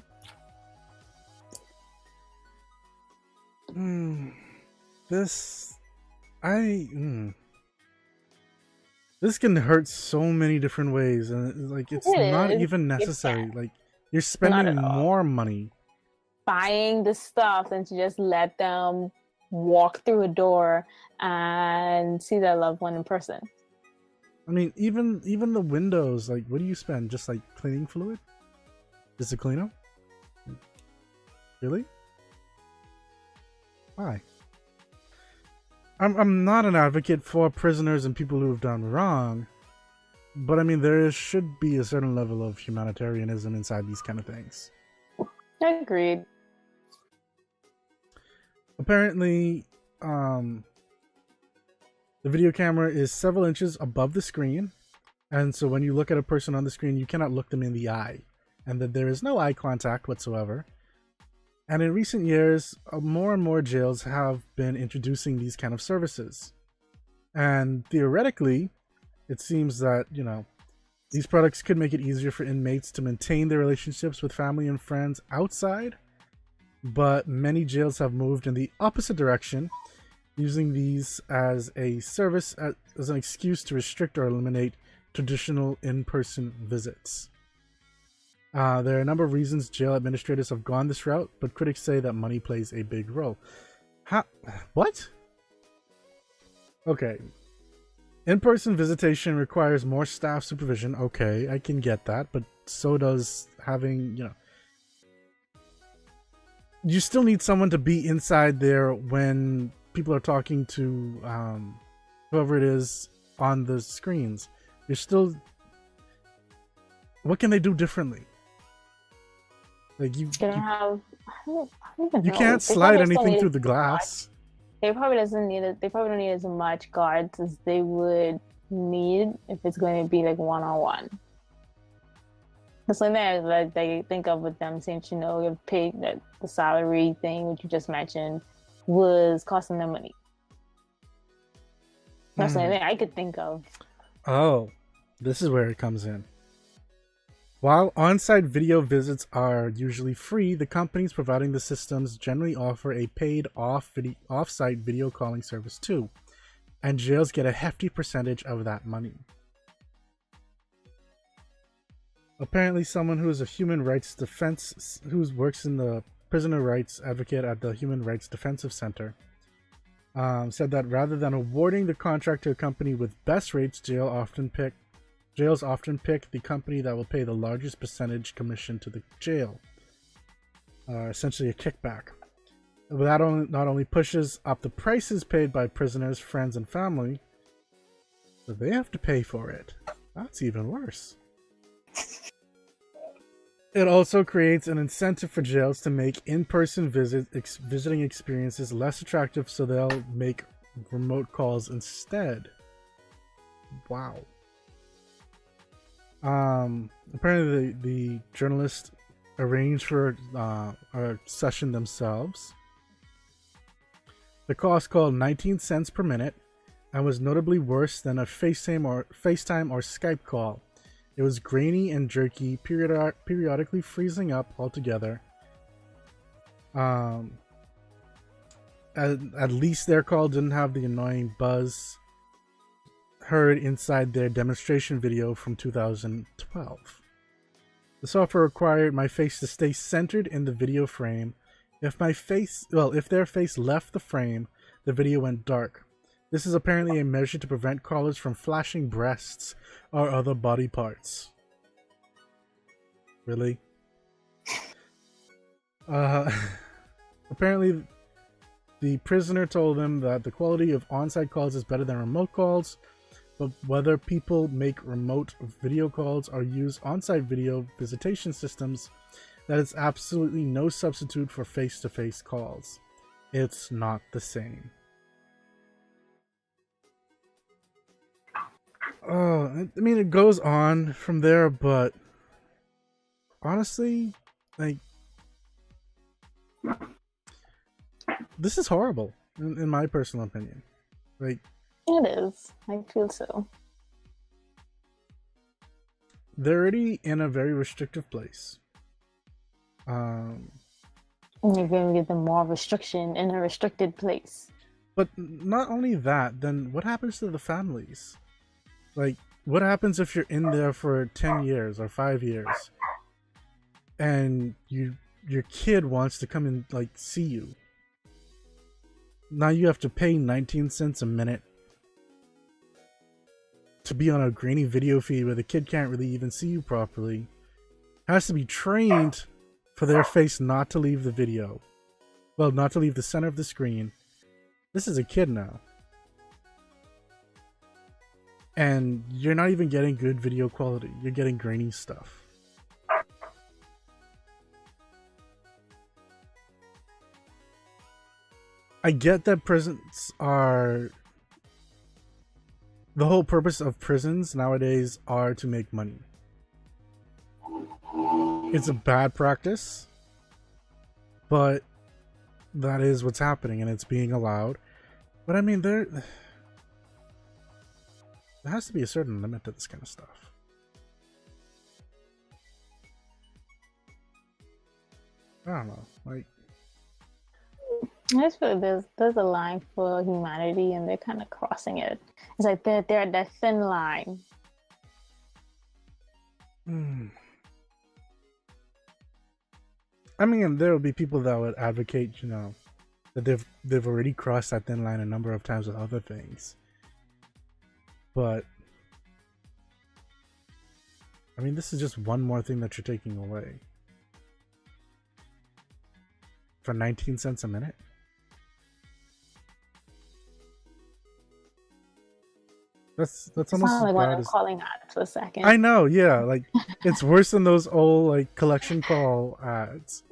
this can hurt so many different ways, and it's not even necessary. You're spending more money buying the stuff than to just let them walk through a door and see their loved one in person. I mean, even the windows, what do you spend? Just cleaning fluid? Just to clean them? Really? Why? I'm not an advocate for prisoners and people who have done wrong, But I mean, there should be a certain level of humanitarianism inside these kind of things. Agreed. Apparently, the video camera is several inches above the screen, and so when you look at a person on the screen, you cannot look them in the eye, and that there is no eye contact whatsoever. And in recent years, more and more jails have been introducing these kind of services. And theoretically, it seems that, these products could make it easier for inmates to maintain their relationships with family and friends outside, but many jails have moved in the opposite direction, using these as a service, as an excuse to restrict or eliminate traditional in-person visits. There are a number of reasons jail administrators have gone this route, but critics say that money plays a big role. What? Okay. In-person visitation requires more staff supervision. Okay, I can get that, but so does having, you still need someone to be inside there when people are talking to whoever it is on the screens. You're still... What can they do differently? Like you I don't even know. can't slide anything through the glass. They probably don't need as much guards as they would need if it's going to be like one-on-one. That's something that they think of with them, since you paid that the salary thing which you just mentioned was costing them money. That's the only thing I could think of. Oh, this is where it comes in. While on-site video visits are usually free, the companies providing the systems generally offer a paid off-site video calling service too, and jails get a hefty percentage of that money. Apparently, someone who is a human rights defense, who works in the prisoner rights advocate at the Human Rights Defensive Center, said that rather than awarding the contract to a company with best rates, jails often pick the company that will pay the largest percentage commission to the jail, essentially a kickback. That not only pushes up the prices paid by prisoners, friends, and family, but they have to pay for it. That's even worse. It also creates an incentive for jails to make in-person visiting experiences less attractive, so they'll make remote calls instead. Wow. Apparently the journalists arranged for a session themselves. The cost called 19 cents per minute and was notably worse than a FaceTime or Skype call. It was grainy and jerky, periodically freezing up altogether. At least their call didn't have the annoying buzz heard inside their demonstration video from 2012. The software required my face to stay centered in the video frame. If their face left the frame, the video went dark. This is apparently a measure to prevent callers from flashing breasts or other body parts. Really? Apparently, the prisoner told them that the quality of on-site calls is better than remote calls, but whether people make remote video calls or use on-site video visitation systems, that is absolutely no substitute for face-to-face calls. It's not the same. Oh, I mean, it goes on from there, but honestly, like, this is horrible, in my personal opinion. Like, it is. I feel so. They're already in a very restrictive place. And you're going to give them more restriction in a restricted place. But not only that, then what happens to the families? Like, what happens if you're in there for 10 years or 5 years and your kid wants to come and, like, see you? Now you have to pay 19 cents a minute to be on a grainy video feed where the kid can't really even see you properly. Has to be trained for their face not to leave the video. Well, not to leave the center of the screen. This is a kid now. and you're not even getting good video quality. You're getting grainy stuff. I get that prisons are... The whole purpose of prisons nowadays are to make money. It's a bad practice, but that is what's happening, and it's being allowed. But I mean, there has to be a certain limit to this kind of stuff. I don't know, like... I just feel like there's a line for humanity, and they're kind of crossing it. It's like they're at that thin line. I mean, there will be people that would advocate, that they've already crossed that thin line a number of times with other things. But I mean, this is just one more thing that you're taking away for 19 cents a minute. That's almost like what I'm calling ads for a second. I know, yeah, like it's worse than those old like collection call ads.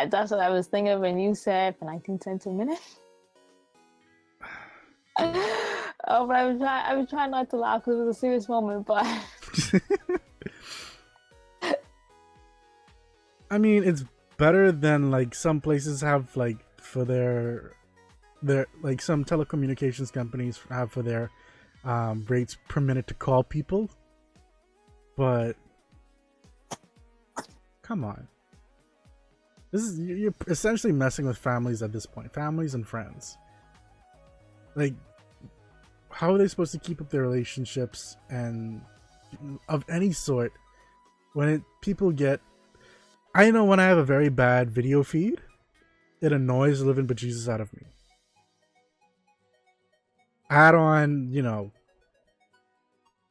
That's what I was thinking of when you said for 19 cents a minute. Oh, but I was trying not to laugh because it was a serious moment, but I mean, it's better than like some places have like for their like some telecommunications companies have for their rates per minute to call people, but come on, you're essentially messing with families at this point, families and friends. Like, how are they supposed to keep up their relationships and of any sort when people get... I know when I have a very bad video feed, it annoys the living bejesus out of me. Add on,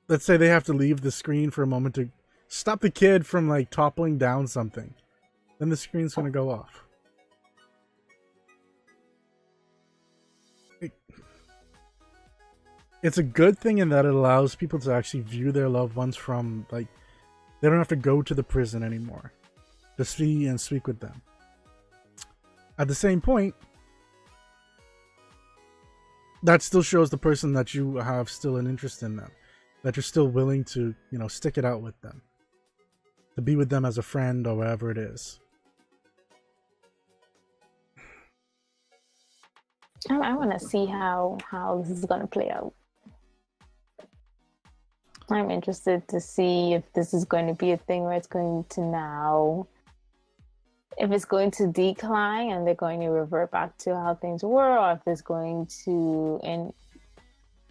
let's say they have to leave the screen for a moment to stop the kid from like toppling down something, then the screen's gonna go off. It's a good thing in that it allows people to actually view their loved ones from, like, they don't have to go to the prison anymore to see and speak with them. At the same point, that still shows the person that you have still an interest in them, that you're still willing to, stick it out with them, to be with them as a friend or whatever it is. I want to see how this is going to play out. I'm interested to see if this is going to be a thing where it's going to now, if it's going to decline and they're going to revert back to how things were, or if it's going to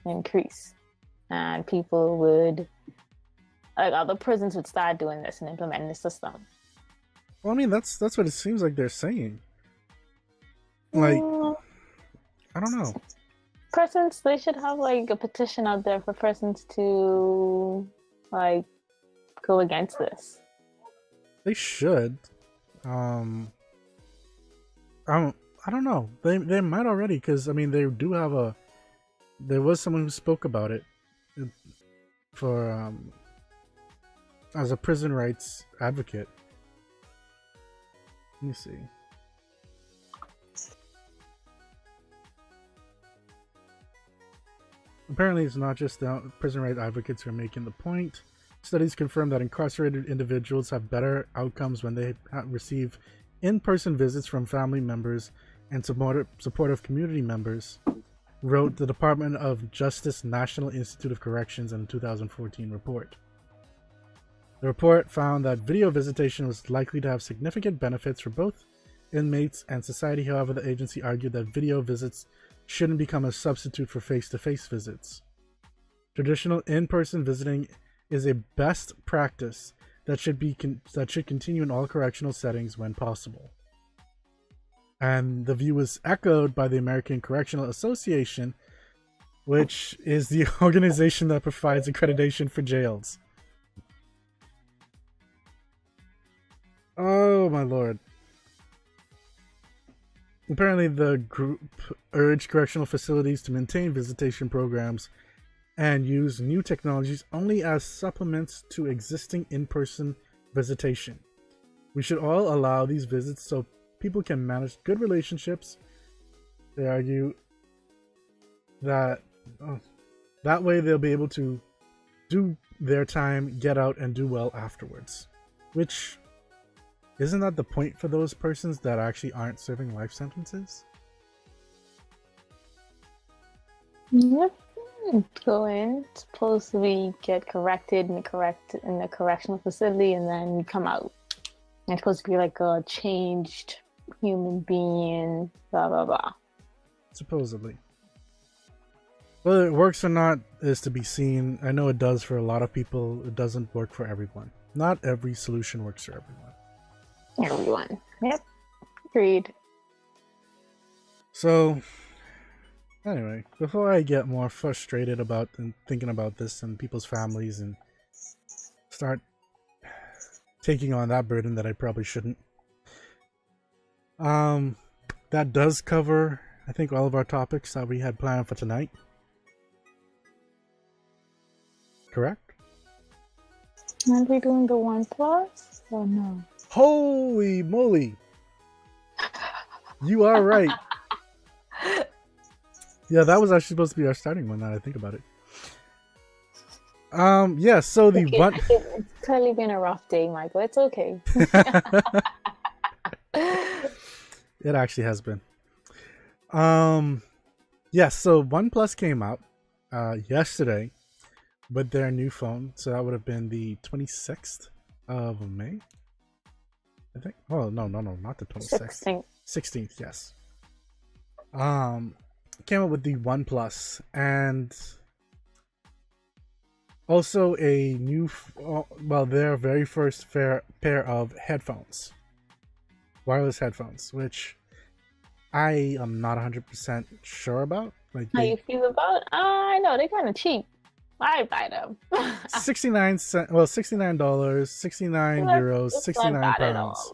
increase and people would, like other prisons would start doing this and implementing the system. Well, I mean, that's what it seems like they're saying. Like, I don't know. Persons, they should have like a petition out there for persons to like go against this. They should. I don't know. They might already, because I mean they do have there was someone who spoke about it for as a prison rights advocate. Let me see. Apparently, it's not just the prison rights advocates who are making the point. Studies confirm that incarcerated individuals have better outcomes when they receive in-person visits from family members and supportive community members, wrote the Department of Justice National Institute of Corrections in a 2014 report. The report found that video visitation was likely to have significant benefits for both inmates and society. However, the agency argued that video visits shouldn't become a substitute for face-to-face visits. Traditional in-person visiting is a best practice that should continue in all correctional settings when possible. And the view was echoed by the American Correctional Association, which is the organization that provides accreditation for jails. Oh my lord. Apparently, the group urged correctional facilities to maintain visitation programs and use new technologies only as supplements to existing in-person visitation. We should all allow these visits so people can manage good relationships. They argue that that way they'll be able to do their time, get out, and do well afterwards. Which, isn't that the point for those persons that actually aren't serving life sentences? Yep. Go in, supposedly get corrected in the correctional facility, and then you come out. You're supposed to be like a changed human being, blah blah blah. Supposedly. Whether it works or not is to be seen. I know it does for a lot of people. It doesn't work for everyone. Not every solution works for everyone. Everyone. Yep. Agreed. So, anyway, before I get more frustrated about and thinking about this and people's families and start taking on that burden that I probably shouldn't, that does cover, I think, all of our topics that we had planned for tonight. Correct? Are we doing the OnePlus or no? Holy moly! You are right. Yeah, that was actually supposed to be our starting one, now that I think about it. Yeah, so the one... It's clearly been a rough day, Michael. It's okay. It actually has been. Yeah, so OnePlus came out yesterday with their new phone. So that would have been the 26th of May, I think. Oh, no, not the 26th. 16th, yes. Came up with the OnePlus, and also a new, their very first pair of headphones, wireless headphones, which I am not 100% sure about. Like, how you feel about? I know they're kind of cheap. I buy them. 69 cents. Well, $69, 69 euros, 69 pounds.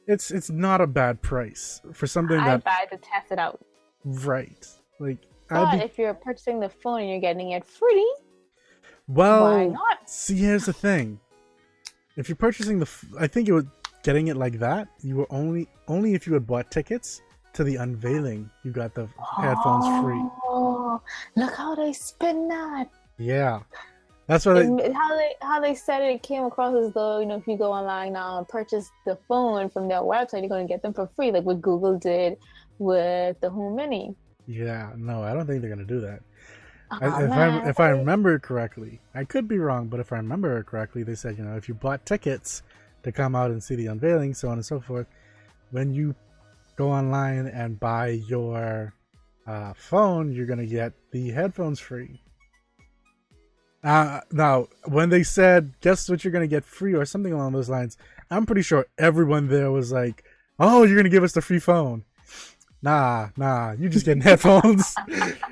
It's not a bad price for something that I buy to test it out. Right. Like, but if you're purchasing the phone and you're getting it free, well, why not? See, here's the thing. If you're purchasing I think you were getting it like that. You were only if you had bought tickets to the unveiling, you got the headphones free. Oh, look how they spin that. Yeah. That's what how they said it came across as though, if you go online now and purchase the phone from their website, you're going to get them for free, like what Google did with the Home Mini. Yeah, no, I don't think they're going to do that. Oh, if I remember correctly, I could be wrong, but if I remember correctly, they said, if you bought tickets to come out and see the unveiling, so on and so forth, when you go online and buy your phone, you're going to get the headphones free. Now, when they said, guess what you're going to get free or something along those lines, I'm pretty sure everyone there was like, oh, you're going to give us the free phone. Nah, you just getting headphones.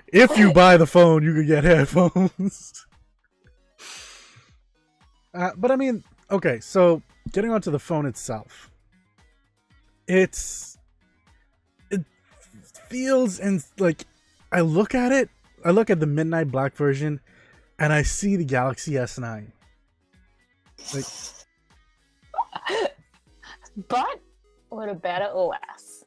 If you buy the phone, you could get headphones. But I mean, okay, so getting onto the phone itself. It feels, and like, I look at the midnight black version, and I see the Galaxy S9. Like, but with a better OS.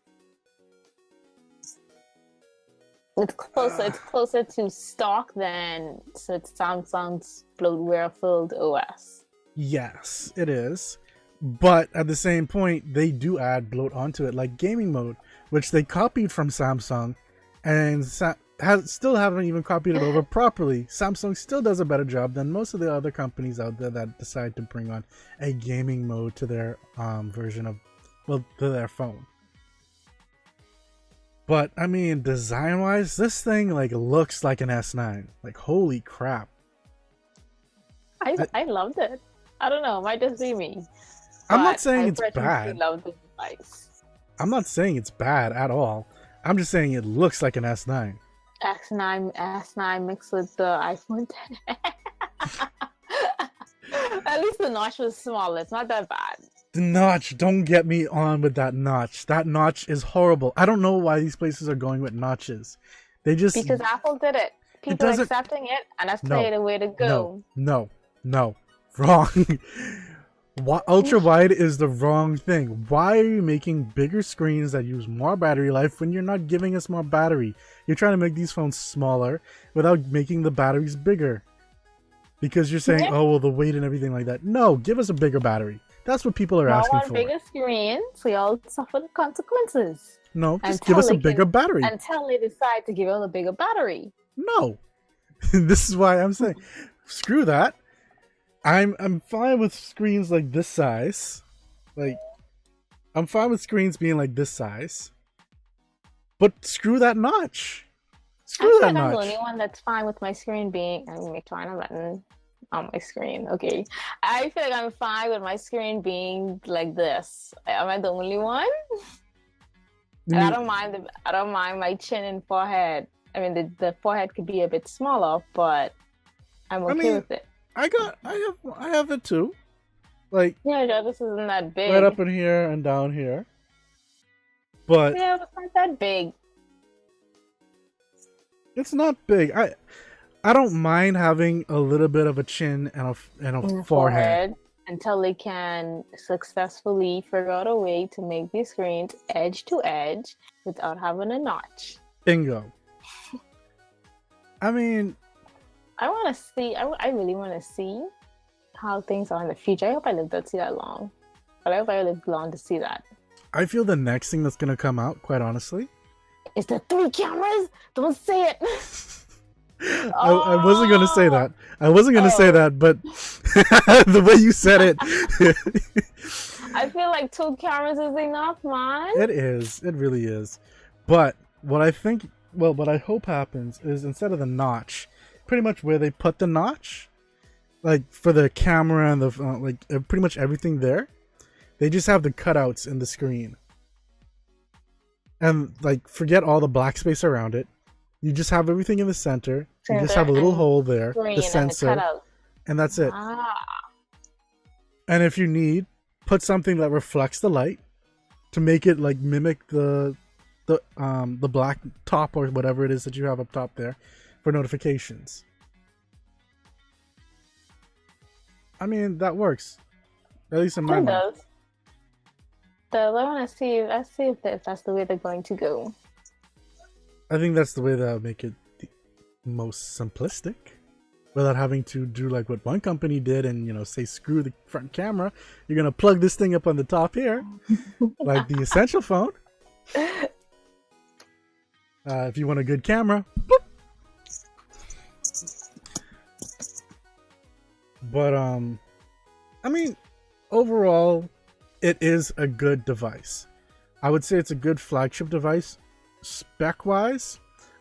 It's closer to stock than Samsung's bloatware-filled OS. Yes, it is. But at the same point, they do add bloat onto it, like gaming mode, which they copied from Samsung, and still haven't even copied it over properly. Samsung still does a better job than most of the other companies out there that decide to bring on a gaming mode to their version of, to their phone. But I mean, design-wise, this thing looks like an S9. Like, holy crap! I loved it. I don't know, it might just be me. I'm not saying it's bad. I love the device. I'm not saying it's bad at all. I'm just saying it looks like an S9. S9 mixed with the iPhone 10. At least the notch was small. It's not that bad. The notch, don't get me on with that notch. That notch is horrible. I don't know why these places are going with notches. They just... Because Apple did it. people are doesn't. accepting it, and that's No, the way to go. no, wrong. Ultra wide is the wrong thing. Why are you making bigger screens that use more battery life when you're not giving us more battery? You're trying to make these phones smaller without making the batteries bigger. Because you're saying, oh, well, the weight and everything like that. No, give us a bigger battery. That's what people are asking for. Bigger screen, so y'all suffer the consequences. No, just give us a bigger battery. Until they decide to give us a bigger battery. No. This is why I'm saying, screw that. I'm fine with screens like this size. Like, I'm fine with screens being like this size. But screw that notch. Screw that notch. I'm the only one that's fine with my screen being... I'm trying a button on my screen. Okay. I feel like I'm fine with my screen being like this. Am I the only one? And I don't mind my chin and forehead. I mean, the forehead could be a bit smaller, but I'm okay with it. I have it too. Like, yeah, this isn't that big. Right up in here and down here. But yeah, it's not that big. It's not big. I don't mind having a little bit of a chin and a forehead. Until they can successfully figure out a way to make these screens edge to edge without having a notch. Bingo. I mean, I want to see. I really want to see how things are in the future. I hope I live to see that long. But I hope I live long to see that. I feel the next thing that's gonna come out, quite honestly, is the 3 cameras. Don't say it. I wasn't gonna say that. I wasn't gonna say that, but the way you said it. I feel like 2 cameras is enough, man. It is. It really is. But what I hope happens is instead of the notch, pretty much where they put the notch, like for the camera and the pretty much everything there, they just have the cutouts in the screen, and like forget all the black space around it. You just have everything in the center. You just have a little hole there, the sensor, and that's it. And if you need, put something that reflects the light to make it like mimic the black top or whatever it is that you have up top there for notifications. I mean, that works. At least in my mind. It does. So I want to see. Let's see if that's the way they're going to go. I think that's the way that would make it the most simplistic, without having to do like what one company did and say screw the front camera. You're gonna plug this thing up on the top here, like the Essential phone. If you want a good camera. Boop. But I mean, overall, it is a good device. I would say it's a good flagship device. Spec-wise,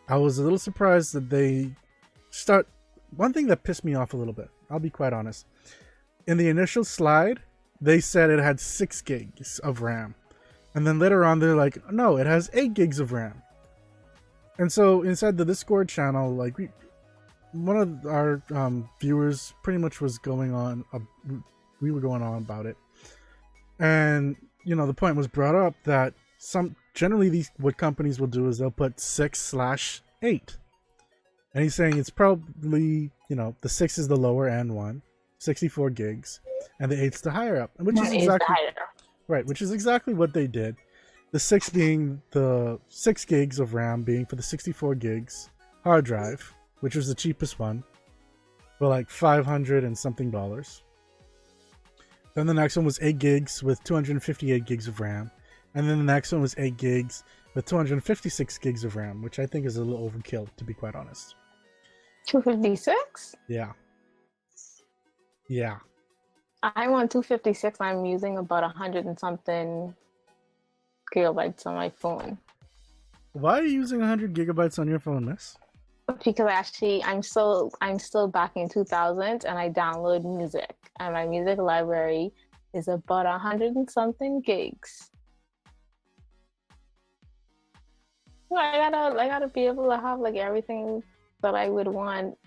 I was a little surprised that they start... One thing that pissed me off a little bit, I'll be quite honest. In the initial slide, they said it had 6 gigs of RAM. And then later on, they're like, no, it has 8 gigs of RAM. And so inside the Discord channel, like one of our viewers pretty much was going on, we were going on about it. And, the point was brought up that generally what companies will do is they'll put 6/8. And he's saying it's probably, the 6 is the lower end one, 64 gigs, and the 8's the higher up. Which is exactly right, which is exactly what they did. The 6 being the 6 gigs of RAM being for the 64 gigs hard drive, which was the cheapest one, for like $500 and something. Then the next one was 8 gigs with 258 gigs of RAM. And then the next one was 8 gigs with 256 gigs of RAM, which I think is a little overkill, to be quite honest. 256? Yeah. Yeah. I want 256. I'm using about 100 and something gigabytes on my phone. Why are you using 100 gigabytes on your phone, miss? Because actually, I'm still back in 2000 and I download music, and my music library is about 100 and something gigs. Well, I gotta be able to have like everything that I would want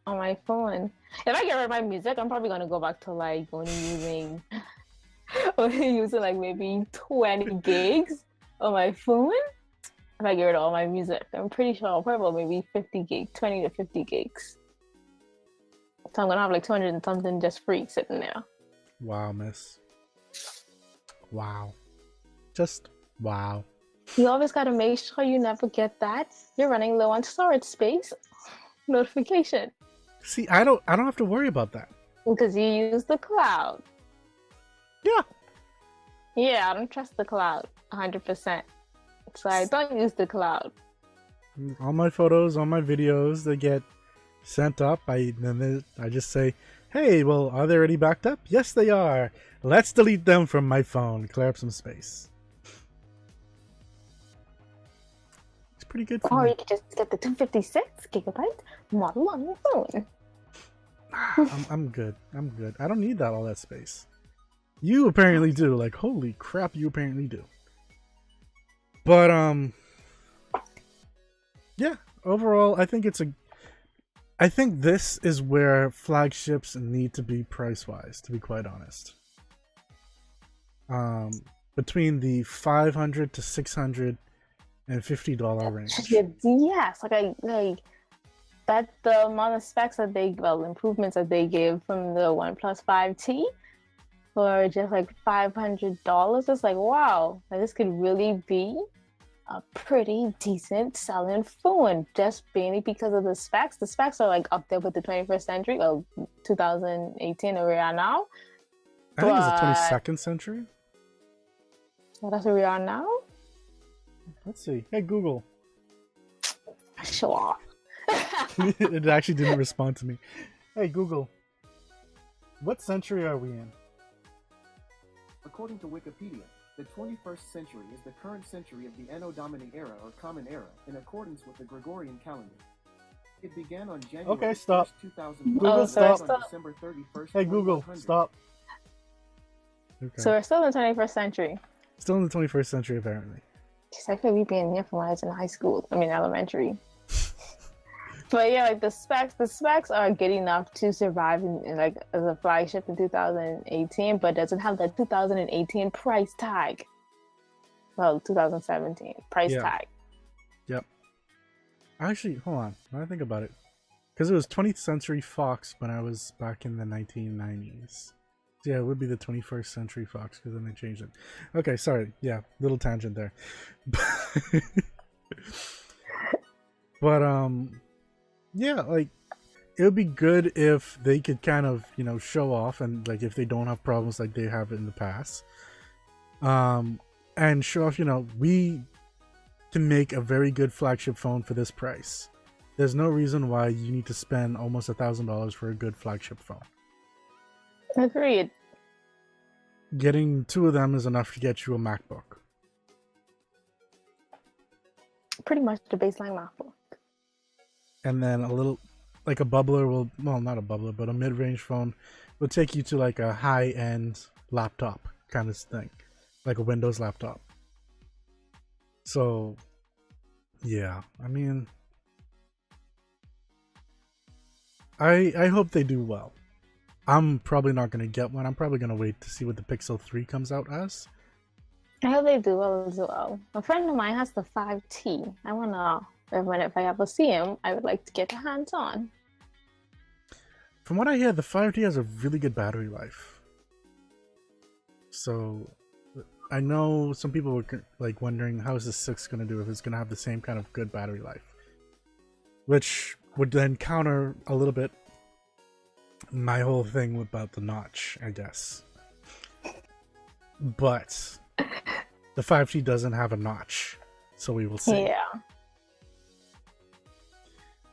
on my phone. If I get rid of my music, I'm probably gonna go back to like only using like maybe 20 gigs on my phone. if I get rid of all my music. I'm pretty sure I'll probably maybe 50 gig, 20 to 50 gigs. So I'm gonna have like 200 and something just free sitting there. Wow, miss. Wow. Just wow. You always gotta make sure you never get that. You're running low on storage space notification. See, I don't have to worry about that. Because you use the cloud. Yeah. Yeah, I don't trust the cloud 100%. So I don't use the cloud. All my photos, all my videos, they get sent up. I just say, hey, well, are they already backed up? Yes, they are. Let's delete them from my phone. Clear up some space. It's pretty good for Or me. you could just get the 256 gigabyte model on your phone. I'm good. I'm good. I don't need all that space. You apparently do. Like, holy crap, you apparently do. But yeah. Overall, I think this is where flagships need to be price-wise. To be quite honest, between the $500 to $650 range. Yes, like that the amount of specs that improvements that they gave from the OnePlus 5T for just like $500. It's like, wow, like this could really be a pretty decent selling phone just mainly because of the specs. The specs are like up there with the 21st century, well, 2018 where we are now. I think it's the 22nd century. Well, that's where we are now? Let's see. Hey, Google. Sure. It actually didn't respond to me. Hey, Google. What century are we in? According to Wikipedia, the 21st century is the current century of the Anno Domini era or Common Era, in accordance with the Gregorian calendar. It began on January 1st, 2001. Google, stop. On December 31st, Hey, Google, stop. Okay. So we're still in the 21st century. Still in the 21st century, apparently. Jeez, I feel we've been here from when I was in high school. I mean, elementary. But yeah, like the specs are good enough to survive in like as a flagship in 2018, but doesn't have the 2018 price tag. Well, 2017 price tag. Yep. Actually, hold on. When I think about it, because it was 20th Century Fox when I was back in the 1990s. So yeah, it would be the 21st Century Fox because then they changed it. Okay, sorry. Yeah, little tangent there. But yeah, like it would be good if they could kind of, show off and like if they don't have problems like they have in the past. And show off, we can make a very good flagship phone for this price. There's no reason why you need to spend almost $1,000 for a good flagship phone. Agreed. Getting 2 of them is enough to get you a MacBook. Pretty much the baseline MacBook. And then a little, like a bubbler will, well, not a bubbler, but a mid-range phone will take you to like a high-end laptop kind of thing. Like a Windows laptop. So, yeah, I mean, I hope they do well. I'm probably not going to get one. I'm probably going to wait to see what the Pixel 3 comes out as. I hope they do well as well. A friend of mine has the 5T. I want to, if I ever see him, I would like to get a hands on. From what I hear, the 5T has a really good battery life. So, I know some people were like wondering how is the 6 going to do if it's going to have the same kind of good battery life. Which would then counter a little bit my whole thing about the notch, I guess. But the 5T doesn't have a notch, so we will see. Yeah.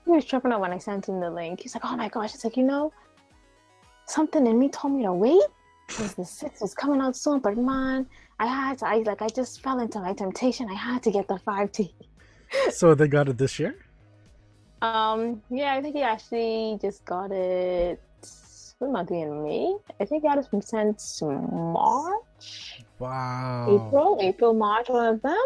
He was tripping out when I sent him the link. He's like, oh my gosh. It's like, something in me told me to wait because the 6 was coming out soon, but man, I just fell into my temptation. I had to get the 5T. So they got it this year? Yeah, I think he actually just got it. What month are we in? May? I think he got it since March. Wow. April, March, one of them.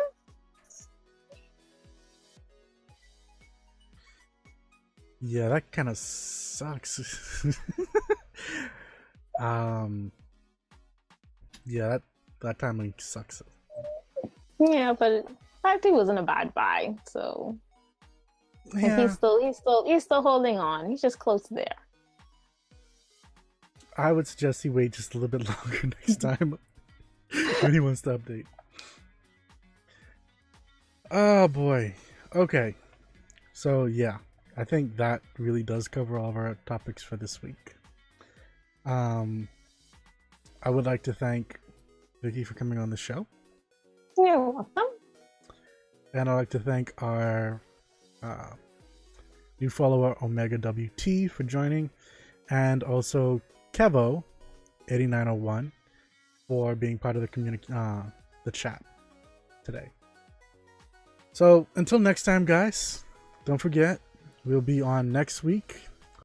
Yeah, that kind of sucks. Yeah, that timing sucks. Yeah, but 5T wasn't a bad buy, so Yeah, he's still holding on. He's just close there. I would suggest he wait just a little bit longer next time when he wants to update. Oh boy. Okay. So yeah, I think that really does cover all of our topics for this week. I would like to thank Vicky for coming on the show. You're welcome. And I'd like to thank our new follower Omega WT for joining, and also Kevo 8901 for being part of the chat today. So until next time, guys, don't forget we'll be on next week